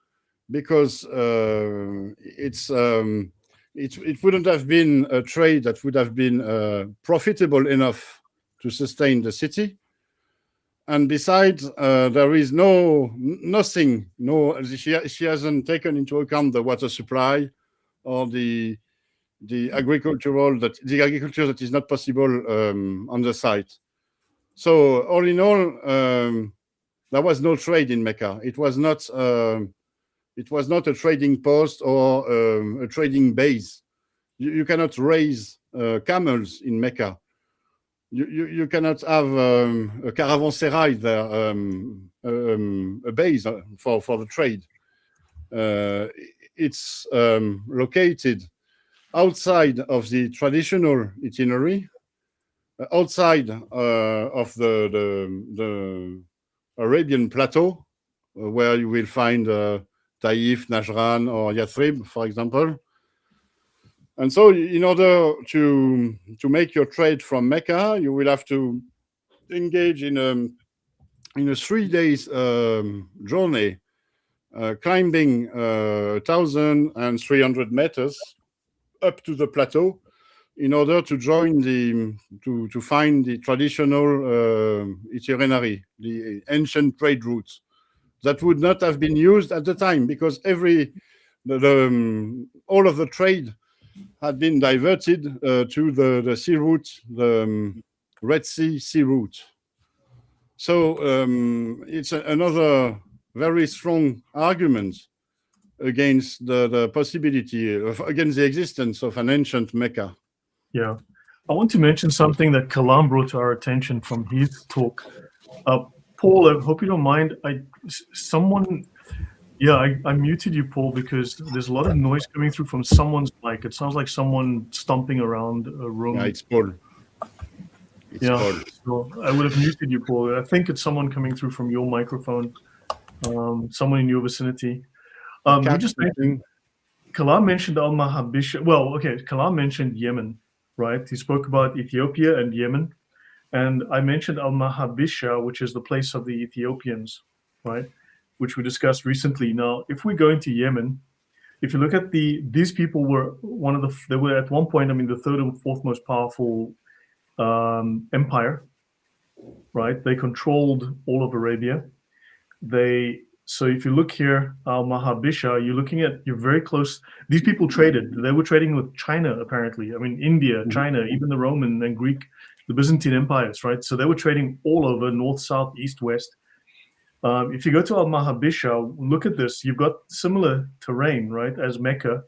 Speaker 2: because it's it wouldn't have been a trade that would have been profitable enough to sustain the city. And besides, there is nothing. She hasn't taken into account the water supply or the agriculture that is not possible on the site. So all in all, there was no trade in Mecca. It was not a trading post or a trading base. You cannot raise camels in Mecca. You cannot have a caravanserai there, a base for the trade. It's located outside of the traditional itinerary, outside of the Arabian plateau, where you will find Taif, Najran, or Yathrib, for example. And so in order to make your trade from Mecca, you will have to engage in a 3 days journey, climbing 1,300 meters up to the plateau in order to join to find the traditional itinerary, the ancient trade routes that would not have been used at the time, because all of the trade had been diverted to the sea route, the Red Sea route. So it's another very strong argument against the possibility against the existence of an ancient Mecca.
Speaker 1: Yeah, I want to mention something that Kalam brought to our attention from his talk. Paul, I hope you don't mind. I muted you, Paul, because there's a lot of noise coming through from someone's mic. It sounds like someone stomping around a room.
Speaker 2: Yeah, it's Paul.
Speaker 1: Paul. So I would have muted you, Paul. I think it's someone coming through from your microphone, someone in your vicinity. Kalam mentioned Al-Mahabisha. Well, okay, Kalam mentioned Yemen, right? He spoke about Ethiopia and Yemen. And I mentioned Al-Mahabisha, which is the place of the Ethiopians, right? Which we discussed recently. Now, if we go into Yemen, if you look at these people were they were at one point, the third or fourth most powerful empire, right? They controlled all of Arabia. So if you look here, Al-Mahabisha, you're very close. These people traded. They were trading with China, apparently. India, China, even the Roman and Greek, the Byzantine empires, right? So they were trading all over, north, south, east, west. If you go to Al-Mahabisha, look at this. You've got similar terrain, right, as Mecca.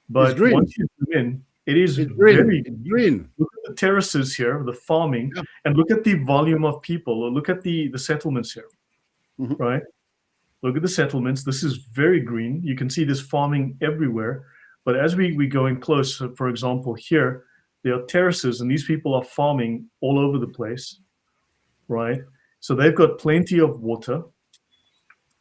Speaker 1: But once you zoom in, it is very
Speaker 2: green.
Speaker 1: Look at the terraces here, the farming, and look at the volume of people. Or look at the settlements here, right? Look at the settlements. This is very green. You can see this farming everywhere. But as we go in close, for example, here, there are terraces, and these people are farming all over the place, right? So they've got plenty of water.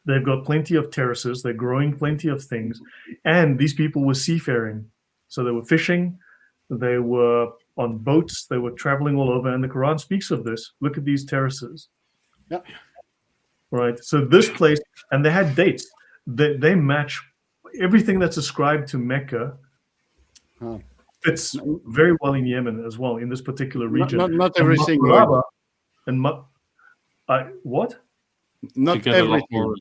Speaker 1: They've got plenty of terraces. They're growing plenty of things. And these people were seafaring. So they were fishing. They were on boats. They were traveling all over. And the Quran speaks of this. Look at these terraces.
Speaker 2: Yeah.
Speaker 1: Right. So this place, and they had dates. They match everything that's ascribed to Mecca. Fits very well in Yemen as well, in this particular region.
Speaker 2: Not everything.
Speaker 1: What?
Speaker 2: Not everything.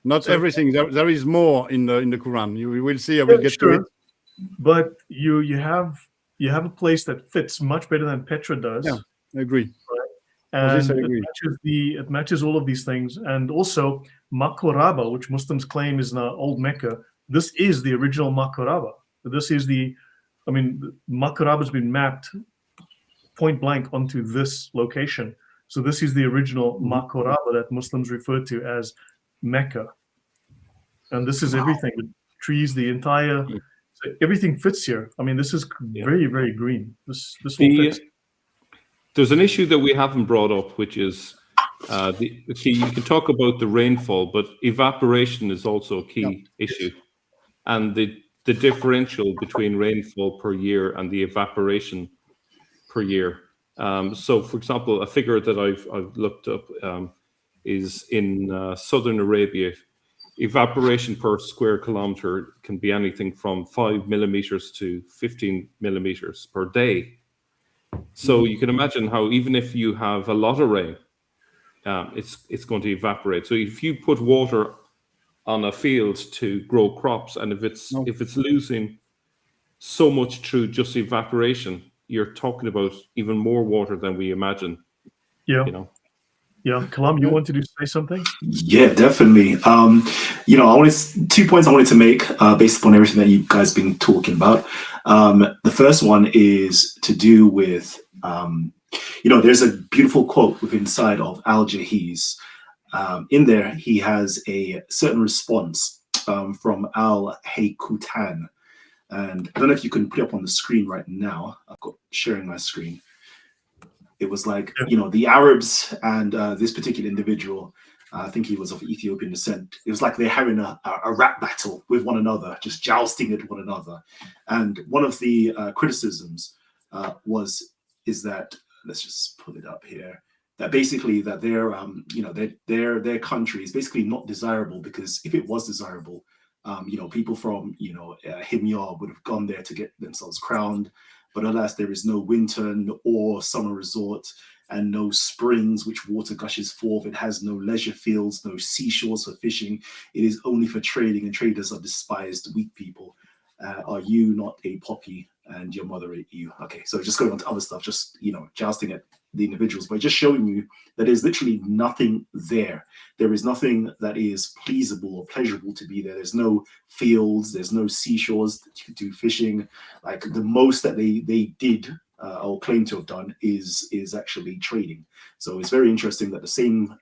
Speaker 2: Not everything. There is more in the Quran. You will see. I will get to it.
Speaker 1: But you have a place that fits much better than Petra does.
Speaker 2: Yeah, I agree.
Speaker 1: Right? And it matches all of these things. And also Makoraba, which Muslims claim is the old Mecca. This is the original Makoraba. This is Makoraba has been mapped point blank onto this location. So this is the original Makoraba that Muslims refer to as Mecca. And this is everything. The trees, the entire, everything fits here. This is very, very green. This all fits.
Speaker 5: There's an issue that we haven't brought up, which is you can talk about the rainfall, but evaporation is also a key issue. And the differential between rainfall per year and the evaporation per year. So, for example, a figure that I've looked up is in southern Arabia. evaporation per square kilometer can be anything from 5 millimeters to 15 millimeters per day. So you can imagine how even if you have a lot of rain, it's going to evaporate. So if you put water on a field to grow crops, and if it's losing so much through just evaporation, you're talking about even more water than we imagine.
Speaker 1: Yeah.
Speaker 5: You know.
Speaker 1: Yeah, Kalam, you wanted to say something?
Speaker 4: Yeah, definitely. I 2 points I wanted to make based upon everything that you guys been talking about. The first one is to do with, there's a beautiful quote within inside of Al-Jahiz. In there, he has a certain response from Al-Haykutan. And I don't know if you can put it up on the screen right now. I've got sharing my screen. It was like, the Arabs and this particular individual, I think he was of Ethiopian descent. It was like they're having a rap battle with one another, just jousting at one another. And one of the criticisms is that, let's just pull it up here, that basically that their country is basically not desirable, because if it was desirable, people from Himyar would have gone there to get themselves crowned. But alas, there is no winter or summer resort, and no springs which water gushes forth. It has no leisure fields, no seashores for fishing. It is only for trading, and traders are despised, weak people. Are you not a poppy, and your mother ate you? Okay, so just going on to other stuff, just jousting at the individuals, but just showing you that there's literally nothing there. There is nothing that is pleasable or pleasurable to be there. There's no fields, there's no seashores that you could do fishing. Like the most that they did or claim to have done is actually trading. So it's very interesting that the same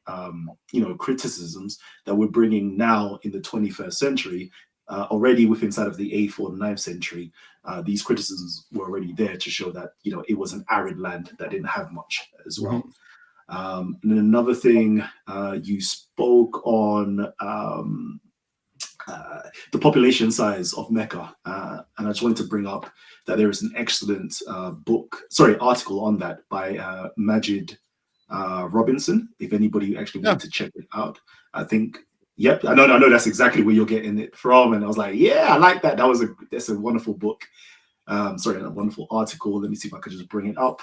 Speaker 4: criticisms that we're bringing now in the 21st century, already within inside of the 8th or 9th century, these criticisms were already there to show that it was an arid land that didn't have much as well. And then another thing, you spoke on the population size of Mecca, and I just wanted to bring up that there is an excellent article on that by Majid Robinson. If anybody actually wanted to check it out, I think. Yep, I know that's exactly where you're getting it from, and I was like, yeah, I like that. That's a wonderful book. A wonderful article. Let me see if I could just bring it up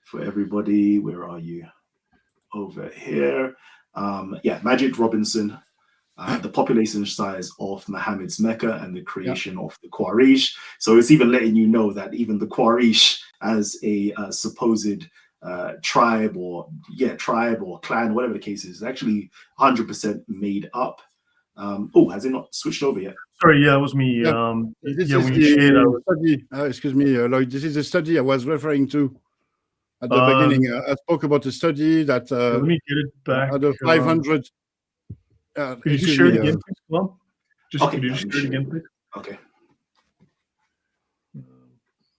Speaker 4: for everybody. Where are you? Over here. Majid Robinson, the population size of Muhammad's Mecca and the creation of the Quraysh. So it's even letting you know that even the Quraysh, as a supposed tribe or clan, whatever the case is actually 100% made up. Has it not switched over yet?
Speaker 1: Sorry, it was me.
Speaker 2: This is the study. Excuse me, Lloyd. This is the study I was referring to at the beginning. I spoke about a study that
Speaker 1: let me get it back.
Speaker 2: Out of 500.
Speaker 1: Could you just share it again, please? Well, could you just share it again, please?
Speaker 4: Okay.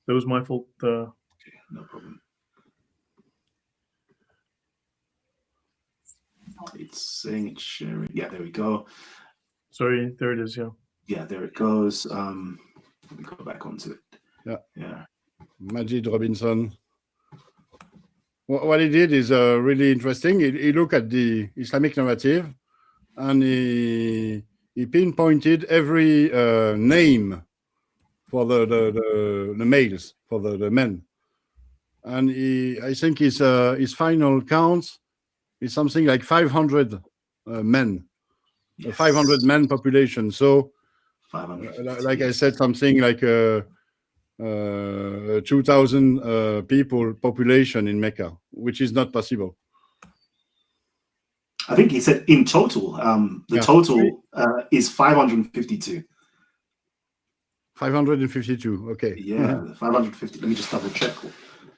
Speaker 1: That was my fault.
Speaker 4: Okay, no problem. It's saying it's sharing. Yeah, there we go.
Speaker 1: Sorry, there it is.
Speaker 4: Yeah, there it goes. Let me go back onto it. Yeah.
Speaker 2: Majid Robinson. What he did is really interesting. He looked at the Islamic narrative, and he pinpointed every name for the males, for the men, and I think his final count is something like 500 men,
Speaker 4: Yes.
Speaker 2: 500 men population. So,
Speaker 4: 500.
Speaker 2: like I said, something like 2,000 people population in Mecca, which is not possible.
Speaker 4: I think he said in total, total is 552.
Speaker 2: 552. Okay.
Speaker 4: Yeah, 550. Let me just double check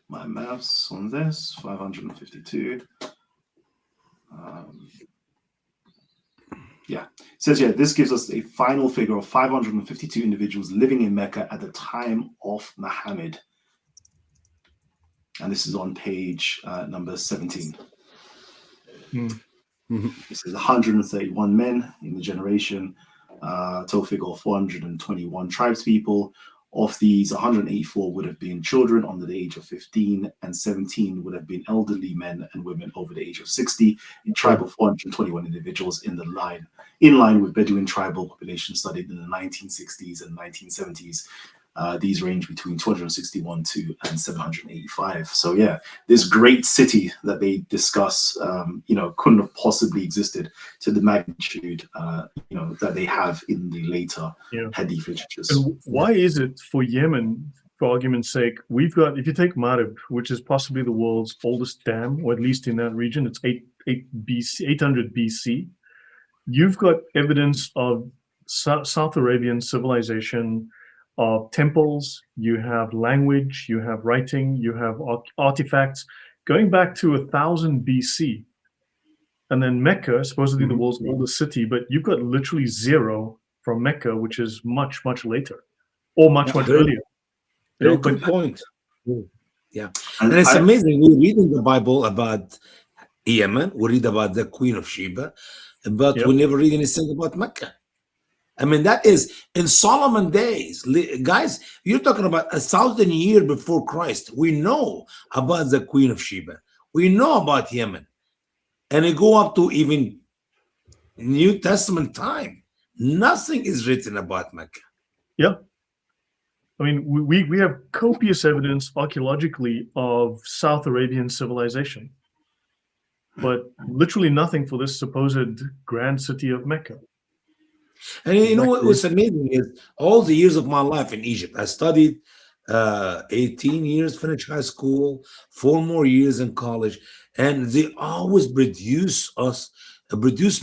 Speaker 4: my maths on this. 552. It says this gives us a final figure of 552 individuals living in Mecca at the time of Muhammad. And this is on page number 17. It says 131 men in the generation, total figure of 421 tribespeople, Of these, 184 would have been children under the age of 15, and 17 would have been elderly men and women over the age of 60. In tribe of 421 individuals in line with Bedouin tribal population studied in the 1960s and 1970s. These range between 261 and 785. So yeah, this great city that they discuss, couldn't have possibly existed to the magnitude, that they have in the later Hadith literatures.
Speaker 1: And why is it for Yemen, for argument's sake, we've got, if you take Marib, which is possibly the world's oldest dam, or at least in that region, it's 800 BC. You've got evidence of South Arabian civilization, of temples, you have language, you have writing, you have artifacts going back to 1000 BC. And then Mecca, supposedly the world's oldest city, but you've got literally zero from Mecca, which is much, much later, or much earlier.
Speaker 3: Very good point. Yeah. And it's amazing. We're reading the Bible about Yemen, we read about the Queen of Sheba, but we never read anything about Mecca. I mean, that is in Solomon days. Guys, you're talking about 1,000 years before Christ. We know about the Queen of Sheba. We know about Yemen. And it go up to even New Testament time. Nothing is written about Mecca.
Speaker 1: Yeah. I mean, we have copious evidence archaeologically of South Arabian civilization, but literally nothing for this supposed grand city of Mecca.
Speaker 3: And you know what was amazing is all the years of my life in Egypt. I studied 18 years, finished high school, 4 more years in college, and they always produce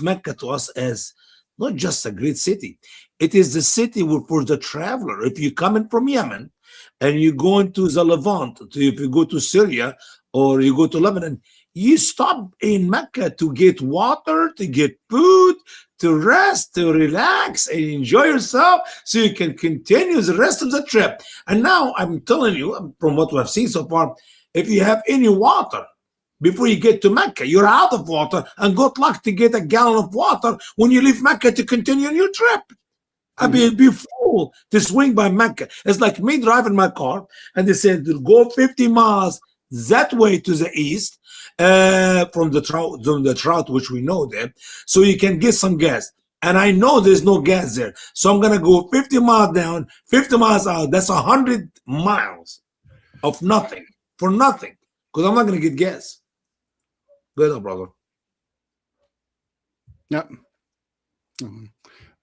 Speaker 3: Mecca to us as not just a great city. It is the city for the traveler. If you're coming from Yemen and you go into the Levant, if you go to Syria or you go to Lebanon, you stop in Mecca to get water, to get food, to rest, to relax, and enjoy yourself so you can continue the rest of the trip. And now I'm telling you, from what we've seen so far, if you have any water before you get to Mecca, you're out of water, and good luck to get a gallon of water when you leave Mecca to continue your trip. I mean, it'd be full to swing by Mecca. It's like me driving my car, and they said, go 50 miles that way to the east, from the trout, which we know there, so you can get some gas. And I know there's no gas there, so I'm gonna go 50 miles down, 50 miles out. That's 100 miles of nothing for nothing, because I'm not gonna get gas. Go ahead, brother.
Speaker 2: Yeah.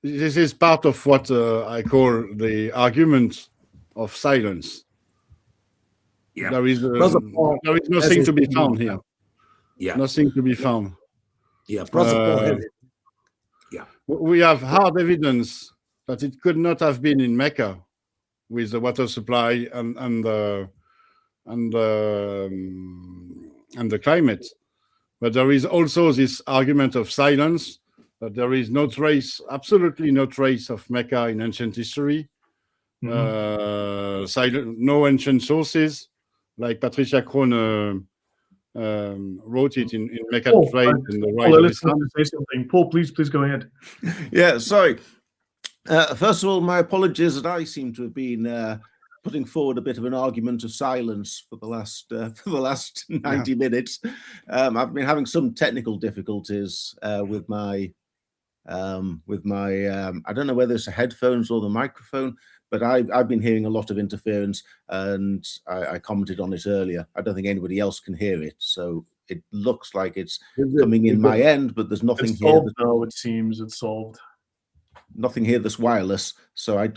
Speaker 2: This is part of what I call the argument of silence.
Speaker 3: Yeah.
Speaker 2: There is nothing to be found here.
Speaker 3: Yeah.
Speaker 2: Nothing to be found.
Speaker 3: Yeah. Paul, yeah.
Speaker 2: We have hard evidence that it could not have been in Mecca with the water supply and the climate. But there is also this argument of silence, that there is no trace, absolutely no trace of Mecca in ancient history. No ancient sources, like Patricia Krohn wrote it in Mecca Trade and the Rise of Islam.
Speaker 1: Say something. Paul, please go ahead.
Speaker 7: Yeah, sorry. First of all, my apologies that I seem to have been putting forward a bit of an argument of silence for the last 90 minutes. I've been having some technical difficulties with my I don't know whether it's the headphones or the microphone, but I've been hearing a lot of interference, and I commented on it earlier. I don't think anybody else can hear it, so it looks like it's coming in my end, but there's nothing
Speaker 1: it's
Speaker 7: here.
Speaker 1: Solved now, it seems it's solved.
Speaker 7: Nothing here that's wireless, so I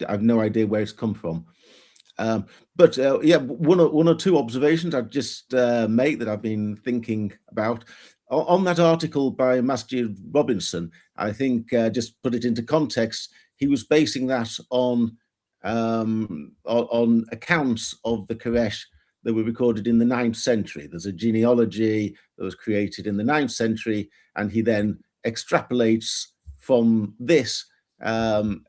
Speaker 7: have no idea where it's come from. But yeah, one or two observations I'd just make that I've been thinking about on that article by Masjid Robinson. I think just put it into context, he was basing that on accounts of the Quraysh that were recorded in the 9th century. There's a genealogy that was created in the 9th century, and he then extrapolates from this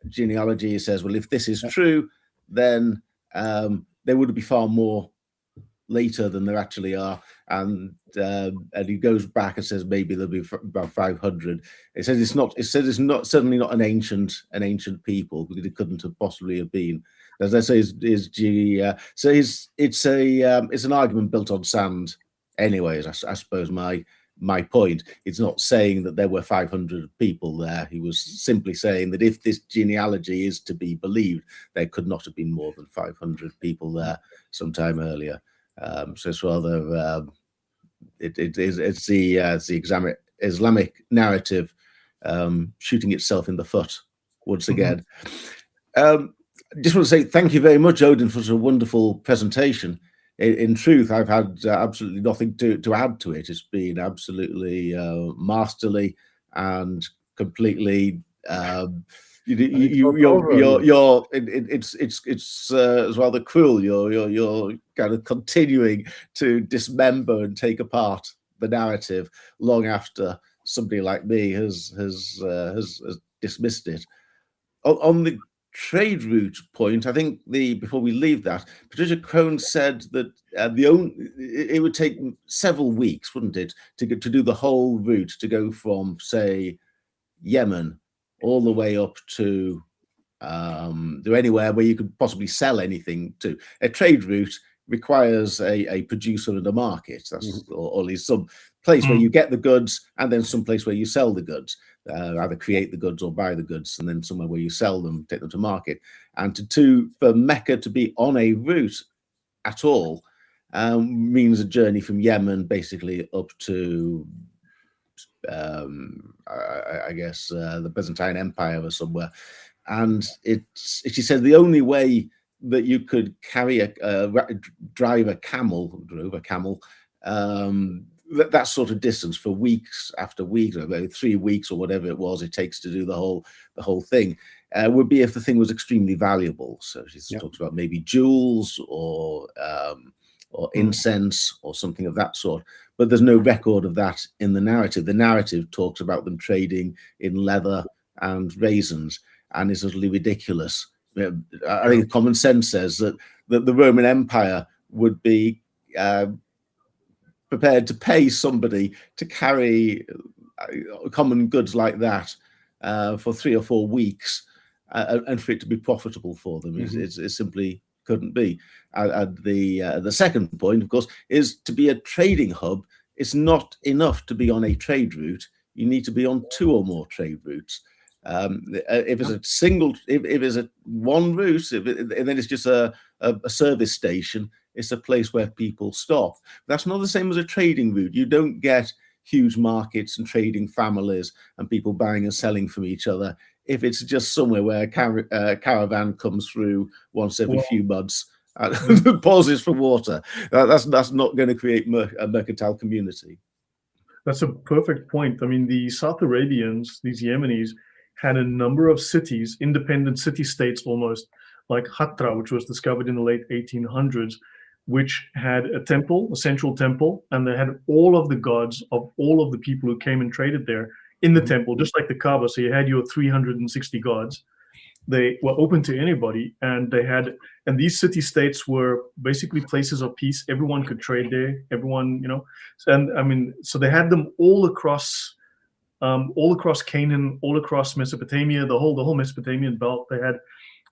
Speaker 7: genealogy. He says, well, if this is true, then there would be far more later than there actually are, and he goes back and says maybe there'll be about 500. It says it's not certainly not an ancient people, because it couldn't have possibly have been. as I say, so it's an argument built on sand. Anyways, I suppose my point. It's not saying that there were 500 people there. He was simply saying that if this genealogy is to be believed, there could not have been more than 500 people there sometime earlier. So it's rather it's the Islamic narrative shooting itself in the foot once again. Just want to say thank you very much, Odin, for such a wonderful presentation. In truth, I've had absolutely nothing to add to it. It's been absolutely masterly and completely. It's rather cruel. You're kind of continuing to dismember and take apart the narrative long after somebody like me has dismissed it. On the trade route point, I think before we leave that, Patricia Crone said that it would take several weeks, wouldn't it, to do the whole route, to go from, say, Yemen all the way up to anywhere where you could possibly sell anything to. A trade route requires a producer and a market. That's or at least some place where you get the goods, and then some place where you sell the goods. Either create the goods or buy the goods, and then somewhere where you sell them, take them to market. And for Mecca to be on a route at all means a journey from Yemen basically up to, I guess, the Byzantine Empire or somewhere. And she said the only way that you could drive a camel, that sort of distance for weeks after weeks, about 3 weeks or whatever it was it takes to do the whole thing, would be if the thing was extremely valuable. So she talks about maybe jewels or incense or something of that sort. But there's no record of that in the narrative. The narrative talks about them trading in leather and raisins, and it's utterly ridiculous. I think common sense says that the Roman Empire would be prepared to pay somebody to carry common goods like that for 3 or 4 weeks, and for it to be profitable for them. It simply couldn't be. The second point, of course, is to be a trading hub. It's not enough to be on a trade route. You need to be on 2 or more trade routes. If it's one route, and then it's just a service station, it's a place where people stop. That's not the same as a trading route. You don't get huge markets and trading families and people buying and selling from each other if it's just somewhere where a caravan comes through once every few months and pauses for water. That's not going to create a mercantile community.
Speaker 1: That's a perfect point. I mean, the South Arabians, these Yemenis, had a number of cities, independent city-states almost, like Hatra, which was discovered in the late 1800s, which had a temple, a central temple, and they had all of the gods of all of the people who came and traded there in the temple, just like the Kaaba. So you had your 360 gods. They were open to anybody, and these city-states were basically places of peace. Everyone could trade there. Everyone, and I mean, so they had them all across Canaan, all across Mesopotamia, the whole Mesopotamian belt. They had,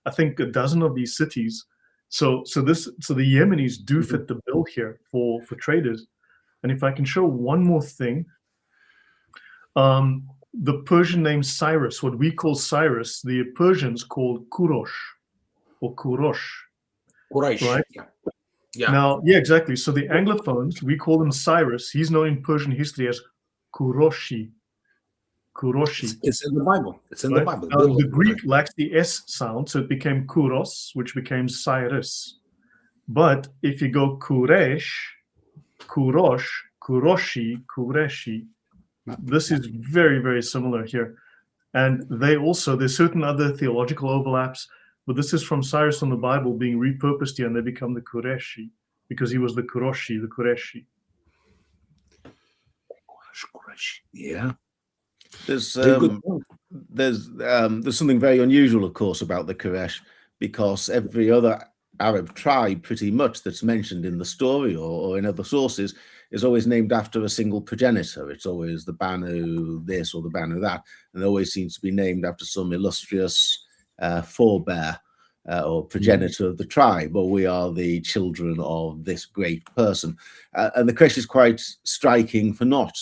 Speaker 1: I think, a dozen of these cities. So the Yemenis do fit the bill here for traders. And if I can show one more thing, the Persian name Cyrus, what we call Cyrus, the Persians called Kurosh or Kurosh.
Speaker 3: Quraysh,
Speaker 1: right?
Speaker 3: Yeah.
Speaker 1: Now, yeah, exactly. So the Anglophones, we call him Cyrus. He's known in Persian history as Kuroshi.
Speaker 3: It's in the Bible. It's in
Speaker 1: right?
Speaker 3: the Bible.
Speaker 1: The Greek lacks the S sound, so it became Kuros, which became Cyrus. But if you go Kuresh, Kurosh, Kuroshi, Kureshi, this is very, very similar here. And there's certain other theological overlaps, but this is from Cyrus on the Bible being repurposed here, and they become the Kureshi because he was the Kuroshi, the Kureshi.
Speaker 3: Yeah.
Speaker 7: There's something very unusual, of course, about the Quraysh, because every other Arab tribe, pretty much, that's mentioned in the story or in other sources, is always named after a single progenitor. It's always the Banu this or the Banu that, and it always seems to be named after some illustrious forebear. or progenitor of the tribe, or we are the children of this great person. And the Quraysh is quite striking for not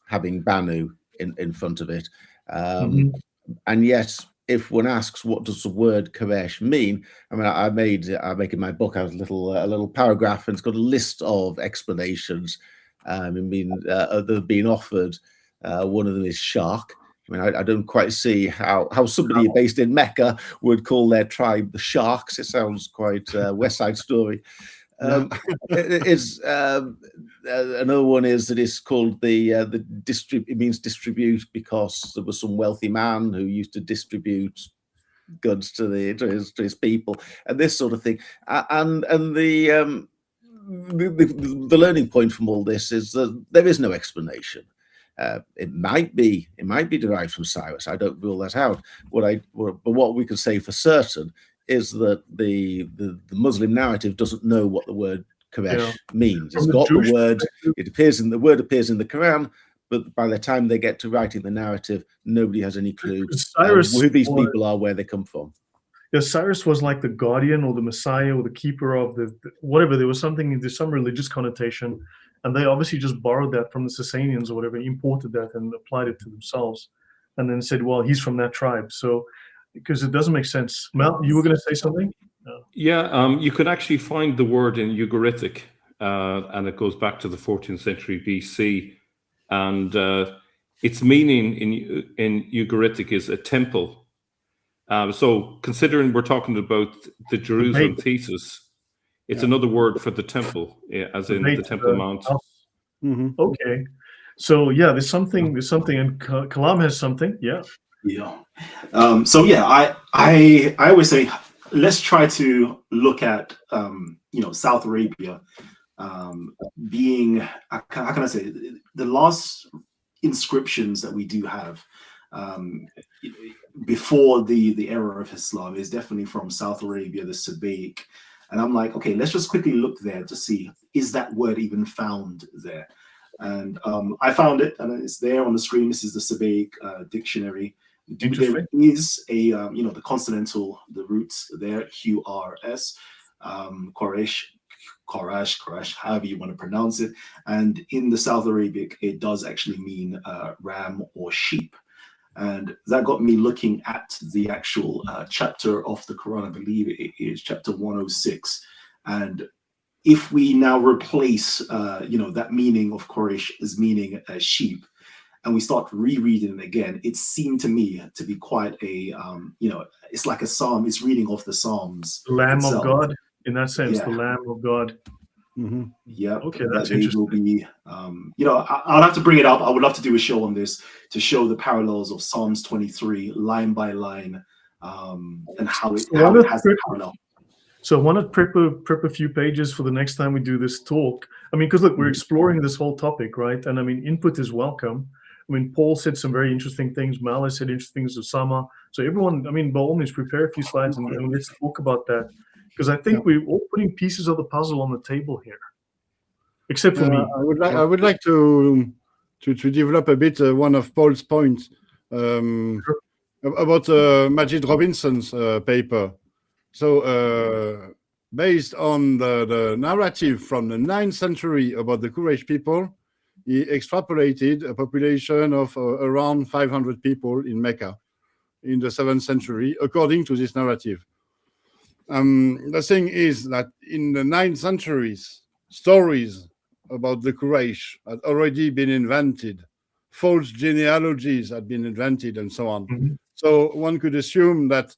Speaker 7: having Banu in front of it. And yet, if one asks, what does the word Quraysh mean? I mean, I make in my book out a little paragraph, and it's got a list of explanations that have been offered. One of them is shark. I mean, I don't quite see how somebody based in Mecca would call their tribe the Sharks. It sounds quite West Side Story. Another one is that it's called it means distribute, because there was some wealthy man who used to distribute goods to his people, and this sort of thing. And the learning point from all this is that there is no explanation. It might be derived from Cyrus. I don't rule that out. But what we can say for certain is that the Muslim narrative doesn't know what the word Quraysh means. It's got the word. The word appears in the Quran, but by the time they get to writing the narrative, nobody has any clue who these people are, where they come from.
Speaker 1: Yeah, Cyrus was like the guardian or the Messiah or the keeper of the whatever. There's some religious connotation. And they obviously just borrowed that from the Sasanians or whatever, imported that and applied it to themselves, and then said, well, he's from that tribe. So, because it doesn't make sense. Mel, you were going to say something?
Speaker 5: Yeah, you could actually find the word in Ugaritic, and it goes back to the 14th century BC. And its meaning in Ugaritic is a temple. So considering we're talking about the Jerusalem thesis, it's another word for the temple, as in the Temple Mount.
Speaker 1: Okay, so yeah, there's something, and Kalam has something. Yeah.
Speaker 4: So yeah, I always say, let's try to look at South Arabia being, how can I say, the last inscriptions that we do have before the era of Islam is definitely from South Arabia, the Sabaic. And I'm like, okay, let's just quickly look there to see, is that word even found there? And I found it, and it's there on the screen. This is the Sabaic dictionary. There is a, the consonantal, the roots there, QRS, Quraysh, however you want to pronounce it. And in the South Arabic, it does actually mean ram or sheep. And that got me looking at the actual chapter of the Quran. I believe it is chapter 106. And if we now replace, that meaning of Quraysh as meaning a sheep, and we start rereading it again, it seemed to me to be quite a, it's like a psalm. It's reading off the Psalms.
Speaker 1: The Lamb of God, in that sense, the Lamb of God.
Speaker 4: Yeah.
Speaker 1: Okay, that's interesting.
Speaker 4: Will be, I'll have to bring it up. I would love to do a show on this to show the parallels of Psalms 23 line by line, and how it has a parallel.
Speaker 1: So I want to prep a few pages for the next time we do this talk. I mean, because look, we're exploring this whole topic, right? And I mean, input is welcome. I mean, Paul said some very interesting things. Mal said interesting things. Usama. So everyone, I mean, by all means, prepare a few slides and let's talk about that. Because I think we're all putting pieces of the puzzle on the table here, except for me.
Speaker 2: I would like to develop a bit one of Paul's points about Majid Robinson's paper. So based on the narrative from the 9th century about the Quraysh people, he extrapolated a population of around 500 people in Mecca in the 7th century, according to this narrative. The thing is that in the 9th centuries, stories about the Quraysh had already been invented, false genealogies had been invented, and so on. So one could assume that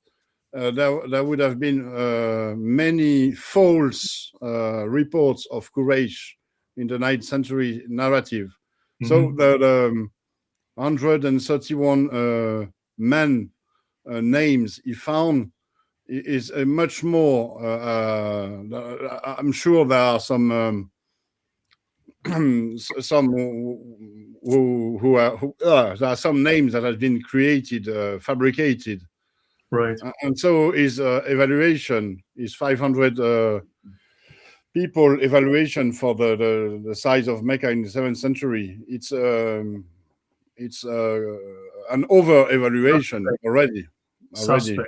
Speaker 2: there would have been many false reports of Quraysh in the 9th century narrative. So the 131 men names he found is a much more. I'm sure there are some there are some names that have been created, fabricated.
Speaker 1: Right.
Speaker 2: And so his evaluation is 500 people evaluation for the size of Mecca in the 7th century. It's an over evaluation already.
Speaker 1: Suspect.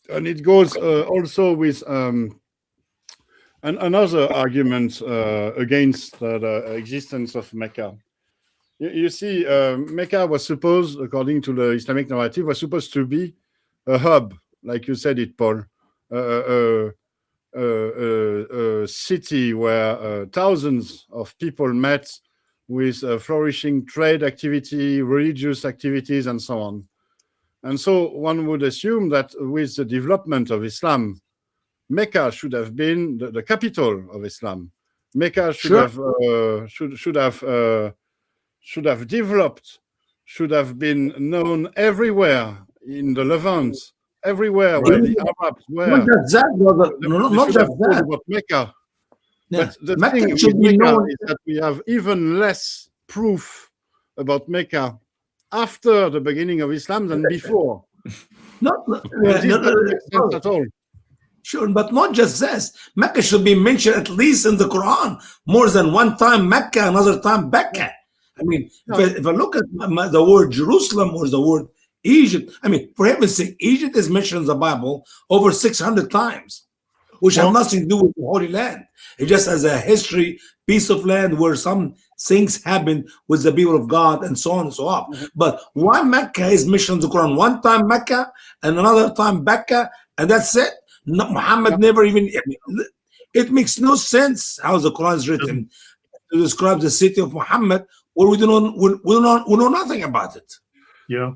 Speaker 2: And it goes also with another argument against the existence of Mecca. You see, Mecca was supposed, according to the Islamic narrative, was supposed to be a hub, like you said it, Paul, a city where thousands of people met with flourishing trade activity, religious activities, and so on. And so one would assume that with the development of Islam, Mecca should have been the capital of Islam. Mecca should have developed, should have been known everywhere in the Levant, everywhere where the Arabs were.
Speaker 3: Not just that, brother. Not just that.
Speaker 2: About Mecca.
Speaker 3: Yeah.
Speaker 2: But the
Speaker 3: Mecca
Speaker 2: thing with
Speaker 3: should be
Speaker 2: Mecca
Speaker 3: known.
Speaker 2: is that we have even less proof about Mecca after the beginning of Islam than before. This doesn't make sense at all.
Speaker 3: Sure, but not just this. Mecca should be mentioned at least in the Quran more than one time Mecca, another time Becca. I mean, if I look at the word Jerusalem or the word Egypt, I mean, for heaven's sake, Egypt is mentioned in the Bible over 600 times, which have nothing to do with the Holy Land. It just as a history, piece of land where some things happen with the people of God and so on and so on. But why Mecca is mentioned in the Quran? One time Mecca and another time Becca, and that's it. No, Muhammad never even. I mean, it makes no sense how the Quran is written to describe the city of Muhammad, where we know nothing about it.
Speaker 1: Yeah,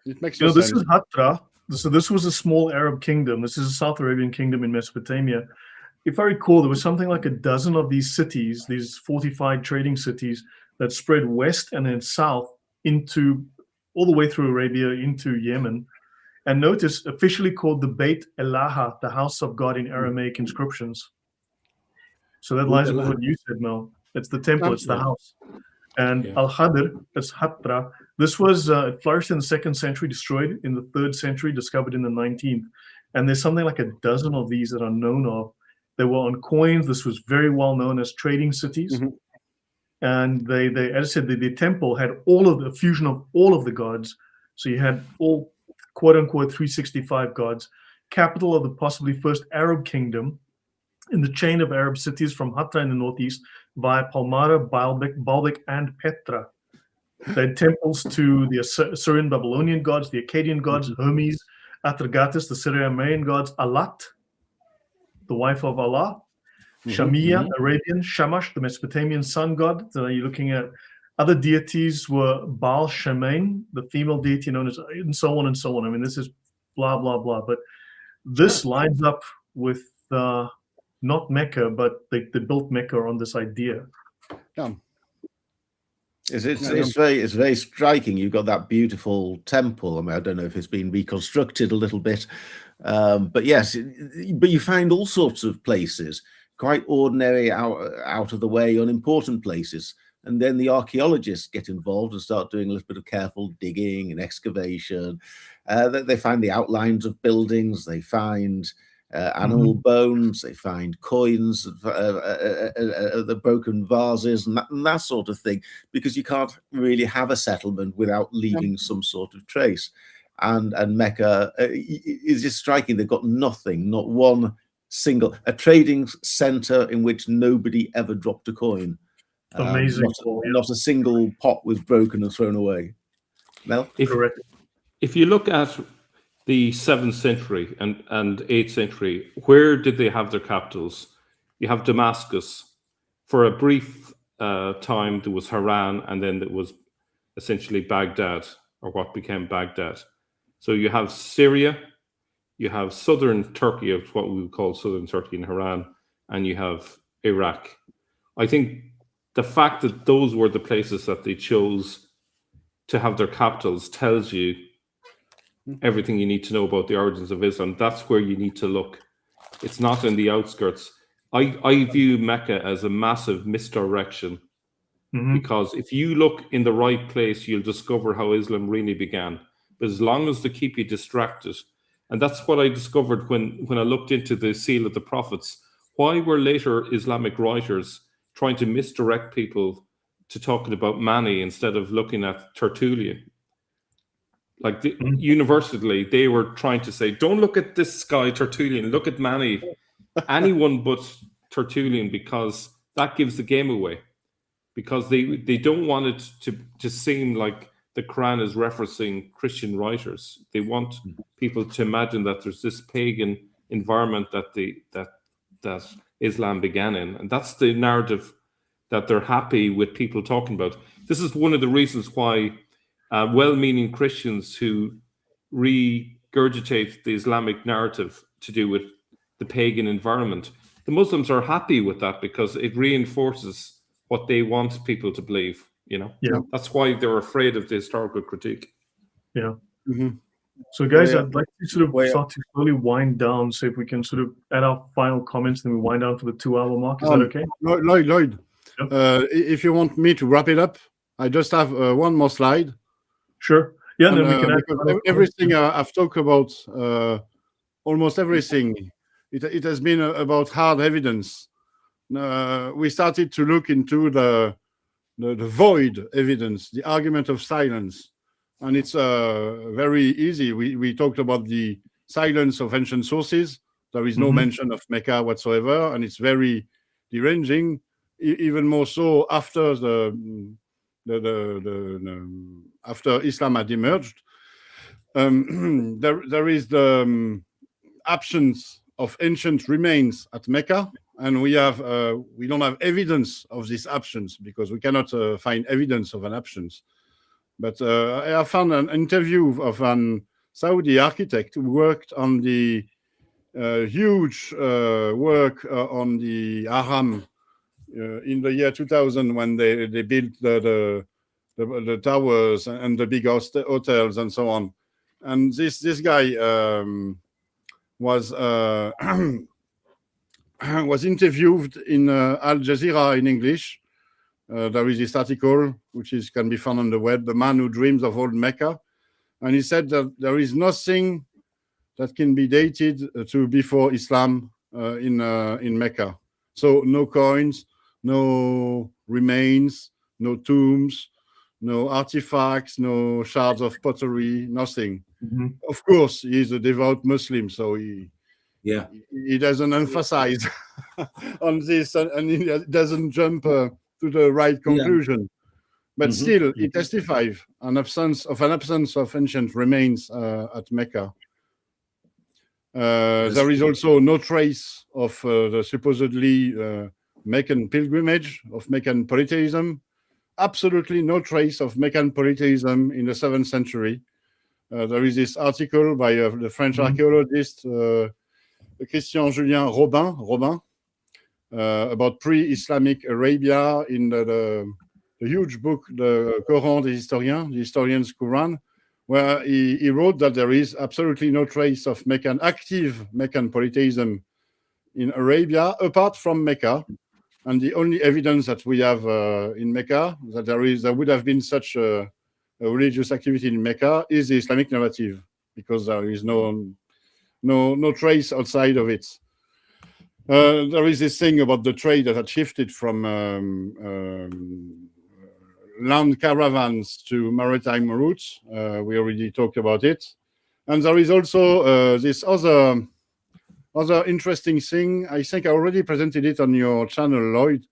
Speaker 2: it makes
Speaker 1: you know,
Speaker 2: sense.
Speaker 1: this is Hatra. So this was a small Arab kingdom. This is a South Arabian kingdom in Mesopotamia. If I recall, there was something like a dozen of these cities, these fortified trading cities that spread west and then south into all the way through Arabia into Yemen. And notice, officially called the Beit Elaha, the house of God in Aramaic inscriptions. So that lines up with what you said, Mel. It's the temple, it's the house. And Al-Hadr, that's Hatra. This was it flourished in the 2nd century, destroyed in the 3rd century, discovered in the 19th. And there's something like a dozen of these that are known of. They were on coins. This was very well known as trading cities. And they, as I said, the temple had all of the fusion of all of the gods. So you had all, quote unquote, 365 gods. Capital of the possibly first Arab kingdom in the chain of Arab cities from Hatra in the northeast via Palmyra, Baalbek, and Petra. They had temples to the Assyrian Babylonian gods, the Akkadian gods, Hermes, Atrahasis, the Syro-Armenian gods, Alat, the wife of Allah, Shamiya, Arabian, Shamash, the Mesopotamian sun god. So you're looking at other deities were Baal Shemain, the female deity known as, and so on and so on. I mean, this is blah, blah, blah. But this lines up with not Mecca, but they built Mecca on this idea.
Speaker 2: Yeah.
Speaker 7: It's very striking. You've got that beautiful temple. I mean, I don't know if it's been reconstructed a little bit, but yes. But you find all sorts of places, quite ordinary, out of the way, unimportant places, and then the archaeologists get involved and start doing a little bit of careful digging and excavation. They find the outlines of buildings. They find animal bones, they find coins, the broken vases, and that sort of thing, because you can't really have a settlement without leaving some sort of trace. And Mecca is just striking. They've got nothing, not one single, a trading center in which nobody ever dropped a coin.
Speaker 1: Amazing.
Speaker 7: Not a single pot was broken and thrown away. Mel?
Speaker 1: Correct.
Speaker 5: If you look at the 7th century and 8th century, where did they have their capitals? You have Damascus. For a brief time, there was Haran, and then it was essentially Baghdad, or what became Baghdad. So you have Syria, you have southern Turkey, of what we would call southern Turkey in Haran, and you have Iraq. I think the fact that those were the places that they chose to have their capitals tells you everything you need to know about the origins of Islam. That's where you need to look. It's not in the outskirts. I view Mecca as a massive misdirection, because if you look in the right place, you'll discover how Islam really began. But as long as they keep you distracted, and that's what I discovered when I looked into the seal of the prophets. Why were later Islamic writers trying to misdirect people to talking about Mani instead of looking at Tertullian? Like universally, they were trying to say, don't look at this guy Tertullian, look at Mani, anyone but Tertullian, because that gives the game away. Because they don't want it to seem like the Quran is referencing Christian writers. They want people to imagine that there's this pagan environment that Islam began in, and that's the narrative that they're happy with people talking about. This is one of the reasons why well-meaning Christians who regurgitate the Islamic narrative to do with the pagan environment, the Muslims are happy with that because it reinforces what they want people to believe. That's why they're afraid of the historical critique.
Speaker 1: Yeah.
Speaker 2: Mhm.
Speaker 1: So, guys, I'd like to sort of start to slowly wind down. So, if we can sort of add our final comments, then we wind down for the 2-hour mark. Is that okay?
Speaker 2: Lloyd,
Speaker 1: Yep.
Speaker 2: if you want me to wrap it up, I just have one more slide.
Speaker 1: Sure. Yeah, and then we can
Speaker 2: because everything I've talked about, almost everything, it has been about hard evidence. We started to look into the void evidence, the argument of silence, and it's very easy. We talked about the silence of ancient sources. There is no mention of Mecca whatsoever, and it's very deranging. Even more so after after Islam had emerged. There is the absence of ancient remains at Mecca, and we don't have evidence of this absence because we cannot find evidence of an absence. But I found an interview of an Saudi architect who worked on the huge work on the Haram in the year 2000 when they built the towers and the big hotels and so on. And this guy was was interviewed in Al Jazeera in English. There is this article which can be found on the web, "The Man Who Dreams of Old Mecca," and he said that there is nothing that can be dated to before Islam in Mecca. So no coins, no remains, no tombs, no artifacts, no shards of pottery, nothing. Of course, he's a devout Muslim, so he doesn't emphasize on this, and he doesn't jump to the right conclusion. But still, he testifies an absence of ancient remains at Mecca. There is also no trace of the supposedly Meccan pilgrimage, of Meccan polytheism. Absolutely no trace of Meccan polytheism in the 7th century. There is this article by the French archaeologist Christian Julien Robin about pre-Islamic Arabia in the huge book, the Quran des Historiens, the historian's Quran, where he wrote that there is absolutely no trace of active Meccan polytheism in Arabia apart from Mecca. And the only evidence that we have in Mecca that there would have been such a religious activity in Mecca is the Islamic narrative, because there is no trace outside of it. There is this thing about the trade that had shifted from land caravans to maritime routes. We already talked about it. And there is also this other interesting thing, I think I already presented it on your channel, Lloyd,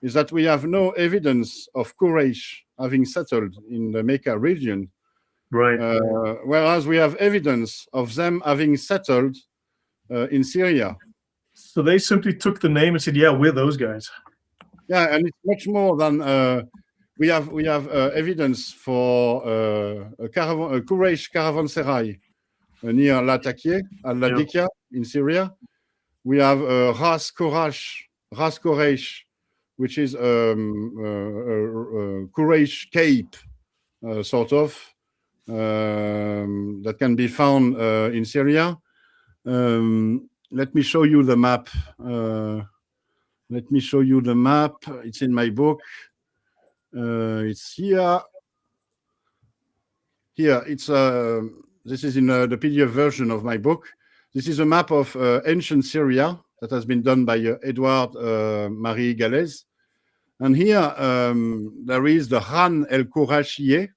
Speaker 2: is that we have no evidence of Quraysh having settled in the Mecca region.
Speaker 1: Right.
Speaker 2: Whereas we have evidence of them having settled in Syria.
Speaker 1: So they simply took the name and said, yeah, we're those guys.
Speaker 2: Yeah, and it's much more than we have evidence for a Quraysh caravanserai near Latakia, Al-Ladikia in Syria. We have Ras Quraysh, which is Quraysh Cape, sort of, that can be found in Syria. Let me show you the map. It's in my book. It's here. Here, it's this is in the PDF version of my book. This is a map of ancient Syria that has been done by Edward Marie Gallez. And here there is the Khan el-Qurashiyeh,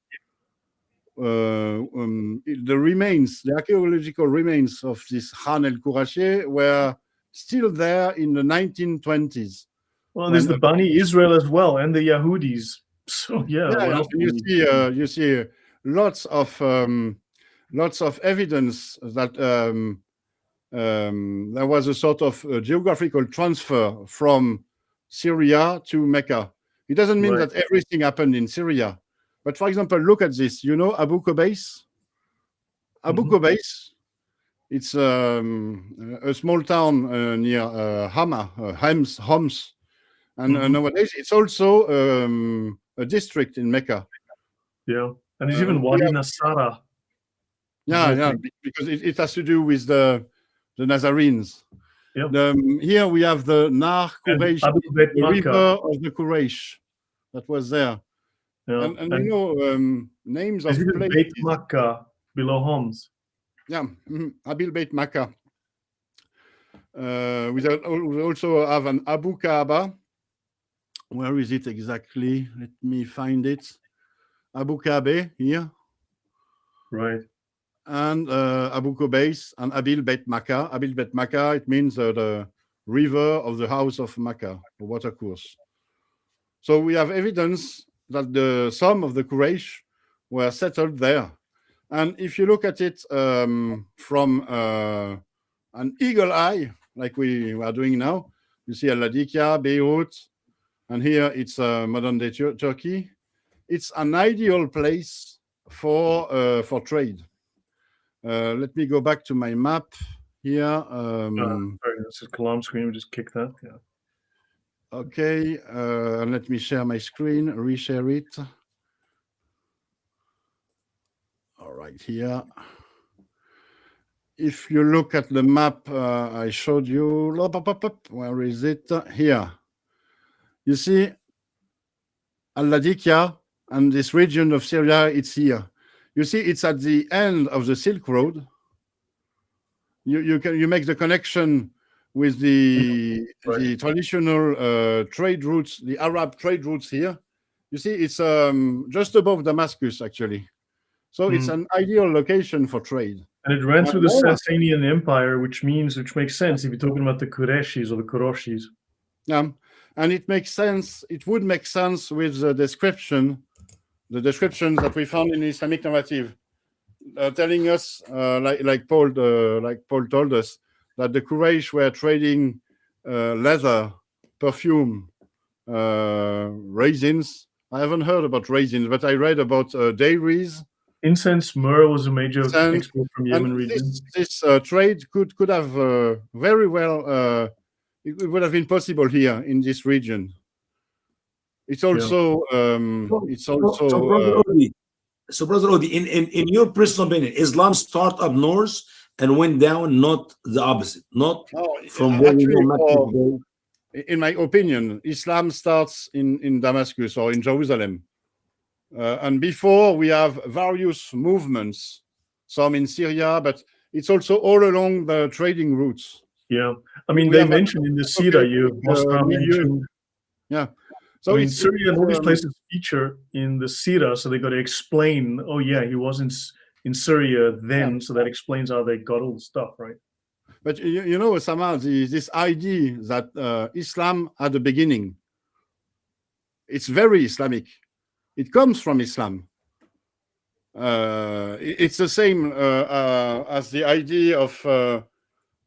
Speaker 2: the remains, the archaeological remains of this Khan el-Qurashi were still there in the 1920s.
Speaker 1: Well, there's the Bani Israel as well, and the Yahudis. So
Speaker 2: you see lots of evidence that there was a sort of geographical transfer from Syria to Mecca. It doesn't mean that everything happened in Syria, but for example, look at this. You know Abu Qubays? Abu Qubays, it's a small town near Homs, and nowadays it's also a district in Mecca.
Speaker 1: Yeah, and there's even Wadi Nasara.
Speaker 2: Yeah, because it has to do with the Nazarenes.
Speaker 1: Yep.
Speaker 2: Here we have the Nar Quraysh, the river of the Quraysh that was there.
Speaker 1: Yeah.
Speaker 2: And you know, names of places.
Speaker 1: Beit Makkah below Homs.
Speaker 2: Yeah, Abil Beit Makkah. We also have an Abu Kaaba. Where is it exactly? Let me find it. Abu Kaaba here.
Speaker 1: Right.
Speaker 2: And Abu Qubays and Abil Beit Makkah. Abil Beit Makkah, it means the river of the house of Makkah, the water course. So we have evidence that some of the Quraysh were settled there. And if you look at it from an eagle eye, like we are doing now, you see Al-Ladikia, Beirut, and here it's modern-day Turkey. It's an ideal place for trade. Let me go back to my map here.
Speaker 1: Sorry, this is Kalam screen. We just kick that. Yeah.
Speaker 2: Okay, and let me share my screen, reshare it. All right, here. If you look at the map I showed you, where is it? Here. You see Al-Ladikia and this region of Syria, it's here. You see, it's at the end of the Silk Road. You make the connection with the traditional trade routes, the Arab trade routes here. You see, it's just above Damascus, actually. So it's an ideal location for trade.
Speaker 1: And it ran through the Sasanian Empire, which makes sense if you're talking about the Qurayshis or the Qurashis.
Speaker 2: Yeah, and it makes sense. It would make sense with the descriptions that we found in the Islamic narrative, telling us, like Paul told us, that the Quraysh were trading leather, perfume, raisins. I haven't heard about raisins, but I read about dairies.
Speaker 1: Incense, myrrh was a major export from Yemen region.
Speaker 2: This trade could have very well. It would have been possible here in this region. It's also.
Speaker 3: So, Brother Odi, in your personal opinion, Islam started up north and went down, not the opposite, not from where we know.
Speaker 2: In my opinion, Islam starts in Damascus or in Jerusalem. And before we have various movements, some in Syria, but it's also all along the trading routes.
Speaker 1: Yeah, I mean, they mentioned in the Sira,
Speaker 2: yeah.
Speaker 1: So in Syria and all these places feature in the Sira, so they got to explain, oh yeah, he was in Syria then, so that explains how they got all the stuff, right?
Speaker 2: But you know, Usama, this idea that Islam had a beginning, it's very Islamic. It comes from Islam. It's the same as the idea of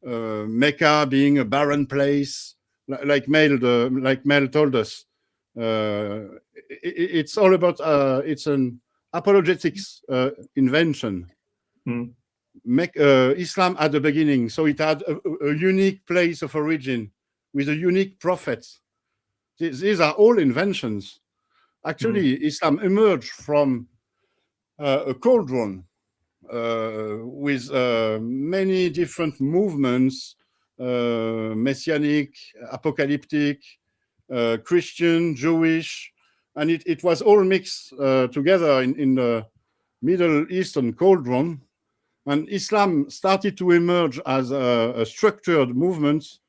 Speaker 2: Mecca being a barren place, like Mel told us. It's all about it's an apologetics invention. Islam at the beginning, so it had a unique place of origin with a unique prophet. These are all inventions. Actually, Islam emerged from a cauldron with many different movements, messianic, apocalyptic, Christian, Jewish, and it was all mixed together in the Middle Eastern cauldron. And Islam started to emerge as a structured movement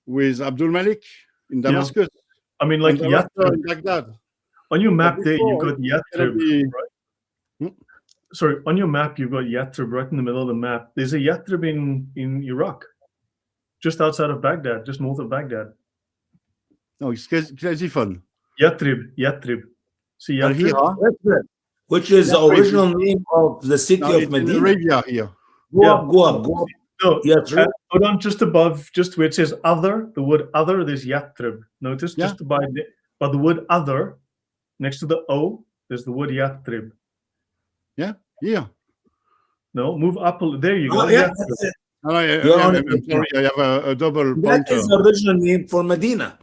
Speaker 2: with Abdul Malik in Damascus.
Speaker 1: I mean, like
Speaker 2: Yathrib in Baghdad.
Speaker 1: On your map there, you got Yathrib, right? sorry, on your map, you've got Yathrib right in the middle of the map. There's a Yathrib in Iraq, just outside of Baghdad, just north of Baghdad.
Speaker 2: No, it's crazy fun.
Speaker 1: Yathrib. See
Speaker 2: And here,
Speaker 1: Yathrib?
Speaker 3: That's it. Which is the original name of the city
Speaker 2: no,
Speaker 3: of
Speaker 2: it's in
Speaker 3: Medina.
Speaker 2: Arabia here.
Speaker 3: Go up.
Speaker 1: No,
Speaker 3: Yathrib.
Speaker 1: hold on, just above, just where it says other, the word other, there's Yathrib. Notice,
Speaker 2: Yeah.
Speaker 1: just by the word other, next to the O, there's the word Yathrib.
Speaker 2: Here.
Speaker 1: No, move up. There you go.
Speaker 3: Oh, yeah,
Speaker 1: Yathrib.
Speaker 3: that's it.
Speaker 2: And I'm sorry, I have a double
Speaker 3: That
Speaker 2: pointer.
Speaker 3: is the original name for Medina.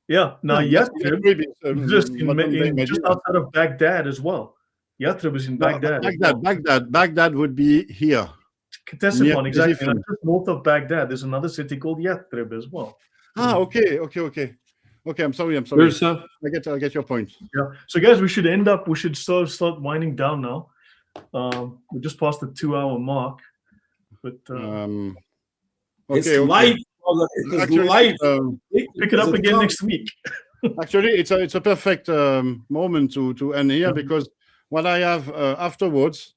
Speaker 1: Yeah, now
Speaker 2: Yes,
Speaker 1: Yathrib
Speaker 2: is,
Speaker 1: just
Speaker 2: modern-day
Speaker 1: just
Speaker 2: Medina.
Speaker 1: outside of Baghdad as well. Yathrib is in
Speaker 2: No,
Speaker 1: Baghdad.
Speaker 2: Baghdad would be here.
Speaker 1: Ctesiphon,
Speaker 2: near
Speaker 1: exactly.
Speaker 2: Ctesiphon.
Speaker 1: And just north of Baghdad, there's another city called Yathrib as well.
Speaker 2: Okay. I'm sorry.
Speaker 5: There's
Speaker 2: I get your point.
Speaker 1: Yeah. So guys, we should start winding down now. We just passed the 2-hour mark. But
Speaker 3: It's
Speaker 2: Okay.
Speaker 3: live, brother. It is
Speaker 2: Actually,
Speaker 3: live.
Speaker 1: pick it up again next week.
Speaker 2: Actually, it's a perfect moment to end here, because what I have afterwards,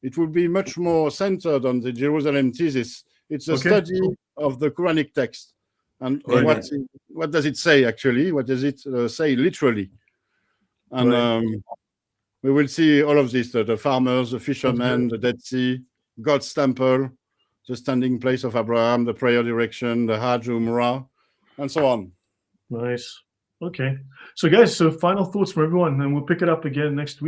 Speaker 2: it will be much more centered on the Jerusalem thesis. It's a study of the Quranic text, and what does it say actually? What does it say literally? And we will see all of this: the farmers, the fishermen, the Dead Sea, God's temple, the standing place of Abraham, the prayer direction, the Hajj Umrah, and so on.
Speaker 1: Nice. Okay. So guys, final thoughts from everyone, and we'll pick it up again next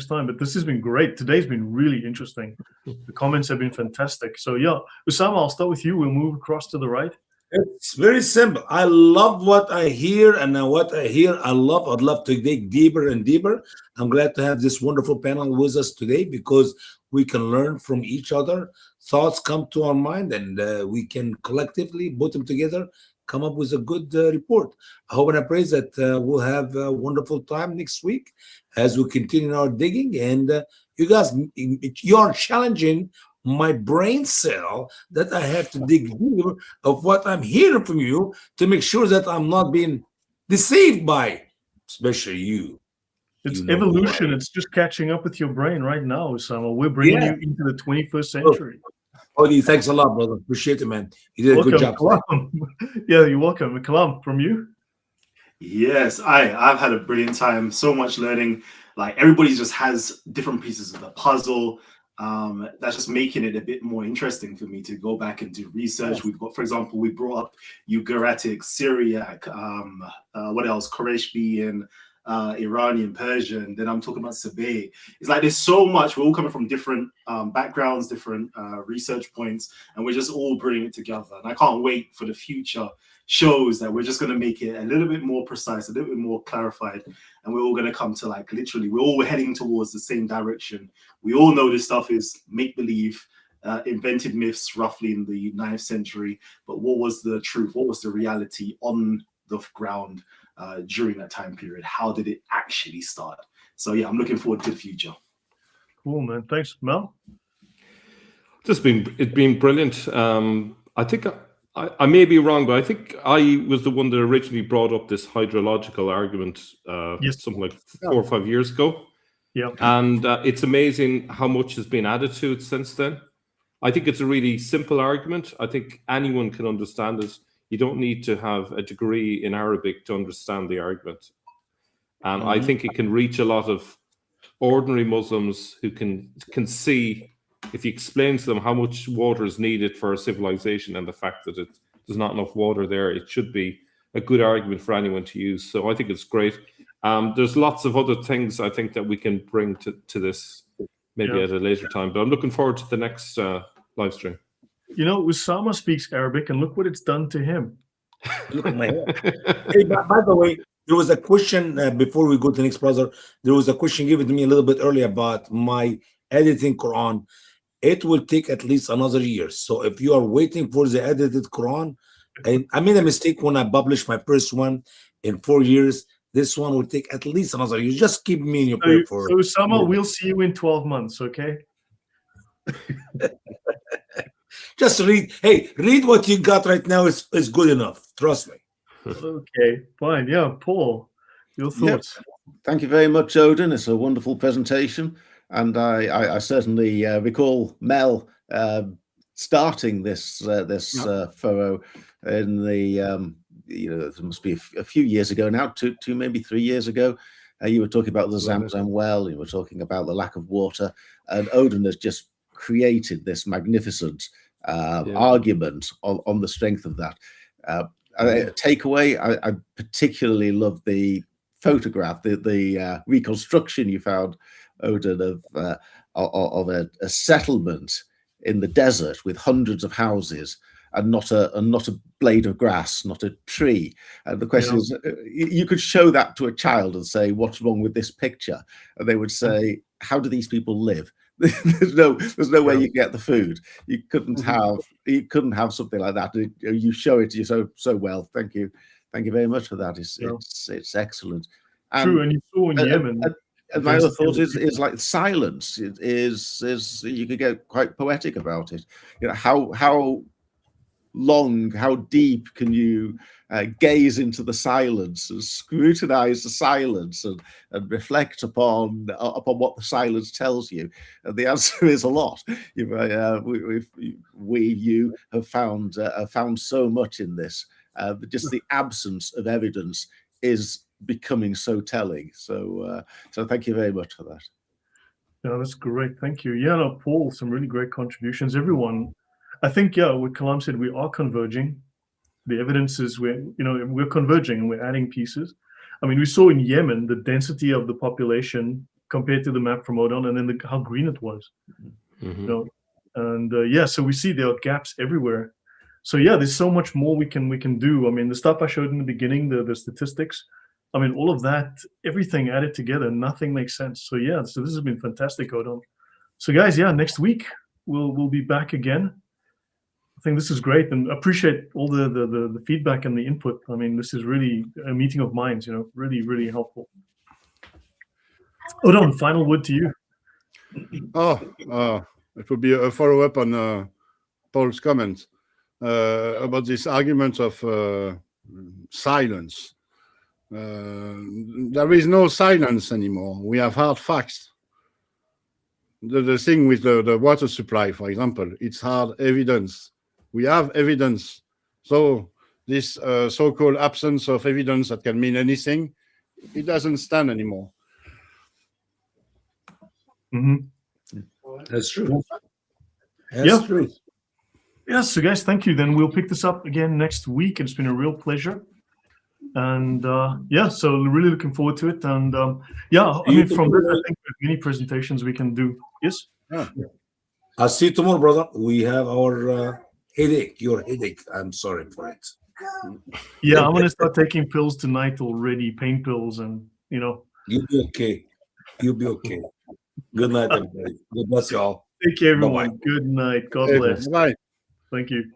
Speaker 1: time. But this has been great. Today's been really interesting. The comments have been fantastic. So yeah, Usama, I'll start with you. We'll move across to the right.
Speaker 3: It's very simple. I love what I hear, and what I hear, I'd love to dig deeper and deeper. I'm glad to have this wonderful panel with us today, because we can learn from each other. Thoughts come to our mind, and we can collectively put them together, come up with a good report. I hope and I pray that we'll have a wonderful time next week as we continue our digging. And you guys, you are challenging my brain cell that I have to dig deeper of what I'm hearing from you, to make sure that I'm not being deceived by, especially you.
Speaker 1: It's
Speaker 3: You know
Speaker 1: evolution.
Speaker 3: why.
Speaker 1: It's just catching up with your brain right now, Usama. We're bringing you into the 21st century.
Speaker 3: Odie, thanks a lot, brother. Appreciate it, man. You did a good job.
Speaker 1: Kalam. Yeah, you're welcome. Kalam, from you?
Speaker 4: Yes, I've had a brilliant time. So much learning. Like, everybody just has different pieces of the puzzle. That's just making it a bit more interesting for me to go back and do research. We've got, for example, we brought up Ugaritic, Syriac, what else? Quraysh Iranian, Persian. Then I'm talking about Sabay. It's like there's so much. We're all coming from different backgrounds, different research points, and we're just all bringing it together. And I can't wait for the future shows that we're just going to make it a little bit more precise, a little bit more clarified, and we're all going to come to, like, literally, we're all heading towards the same direction. We all know this stuff is make-believe, invented myths roughly in the 9th century, but what was the truth? What was the reality on the ground during that time period? How did it actually start? So yeah, I'm looking forward to the future.
Speaker 1: Cool, man. Thanks, Mel.
Speaker 5: It's been brilliant. I think I may be wrong, but I think I was the one that originally brought up this hydrological argument something like 4 or 5 years ago.
Speaker 1: Yeah.
Speaker 5: And it's amazing how much has been added to it since then. I think it's a really simple argument. I think anyone can understand it. You don't need to have a degree in Arabic to understand the argument. And I think it can reach a lot of ordinary Muslims who can see, if you explain to them how much water is needed for a civilization and the fact that there's not enough water there, it should be a good argument for anyone to use. So I think it's great. There's lots of other things I think that we can bring to this maybe at a later time. But I'm looking forward to the next live stream.
Speaker 1: You know, Usama speaks Arabic, and look what it's done to him.
Speaker 3: Look at my hair. Hey, by the way, there was a question before we go to the next brother. There was a question given to me a little bit earlier about my editing Quran. It will take at least another year. So if you are waiting for the edited Quran, and I made a mistake when I published my first one in 4 years. This one will take at least another year. Just keep me in your prayer for.
Speaker 1: So Usama, we'll see you in 12 months, okay?
Speaker 3: Just read. Hey, read what you got right now is good enough. Trust me.
Speaker 1: Okay, fine. Yeah, Paul, your thoughts?
Speaker 7: Thank you very much, Odin. It's a wonderful presentation. And I certainly recall Mel starting this furrow in the it must be a few years ago now, two maybe 3 years ago. You were talking about the Zamzam well, you were talking about the lack of water, and Odon has just created this magnificent argument on the strength of that. Takeaway, I particularly love the photograph, the reconstruction you found, Odon, of a settlement in the desert with hundreds of houses and not a blade of grass, not a tree. And the question is, you could show that to a child and say, "What's wrong with this picture?" And they would say, "How do these people live?" there's no way you get the food. You couldn't have something like that. You show it to you so well. Thank you very much for that. It's excellent.
Speaker 1: True, and you saw in Yemen.
Speaker 7: And my other thought is like silence. It is you could get quite poetic about it. How long, how deep can you gaze into the silence and scrutinize the silence and reflect upon what the silence tells you? And the answer is a lot. You have found so much in this. Just the absence of evidence is becoming so telling. So thank you very much for that.
Speaker 1: Yeah, that's great. Thank you. Yeah, no, Paul, some really great contributions. Everyone, I think, what Kalam said, we are converging. The evidence is we're converging and we're adding pieces. I mean, we saw in Yemen the density of the population compared to the map from Odon, and then how green it was. And so we see there are gaps everywhere. So yeah, there's so much more we can do. I mean, the stuff I showed in the beginning, the statistics, I mean, all of that, everything added together, nothing makes sense. So yeah, so this has been fantastic, Odon. So guys, yeah, next week we'll be back again. I think this is great, and appreciate all the feedback and the input. I mean, this is really a meeting of minds, really, really helpful. Odon, final word to you.
Speaker 2: It would be a follow-up on Paul's comment about this argument of silence. There is no silence anymore. We have hard facts. The thing with the water supply, for example, it's hard evidence. We have evidence. So this so-called absence of evidence that can mean anything, it doesn't stand anymore.
Speaker 3: That's true.
Speaker 1: That's
Speaker 3: true.
Speaker 1: Yeah, so guys, thank you. Then we'll pick this up again next week. It's been a real pleasure. And so really looking forward to it. And I mean, from this, I think there's many presentations we can do. Yes?
Speaker 3: I'll see you tomorrow, brother. We have our headache, your headache. I'm sorry for it.
Speaker 1: Yeah, I'm going to start taking pills tonight already, pain pills, and
Speaker 3: You'll be okay. You'll be okay. Good night, everybody. God bless you all.
Speaker 1: Take care, everyone.
Speaker 3: Bye-bye.
Speaker 1: Good night. God bless.
Speaker 2: Bye.
Speaker 1: Thank you.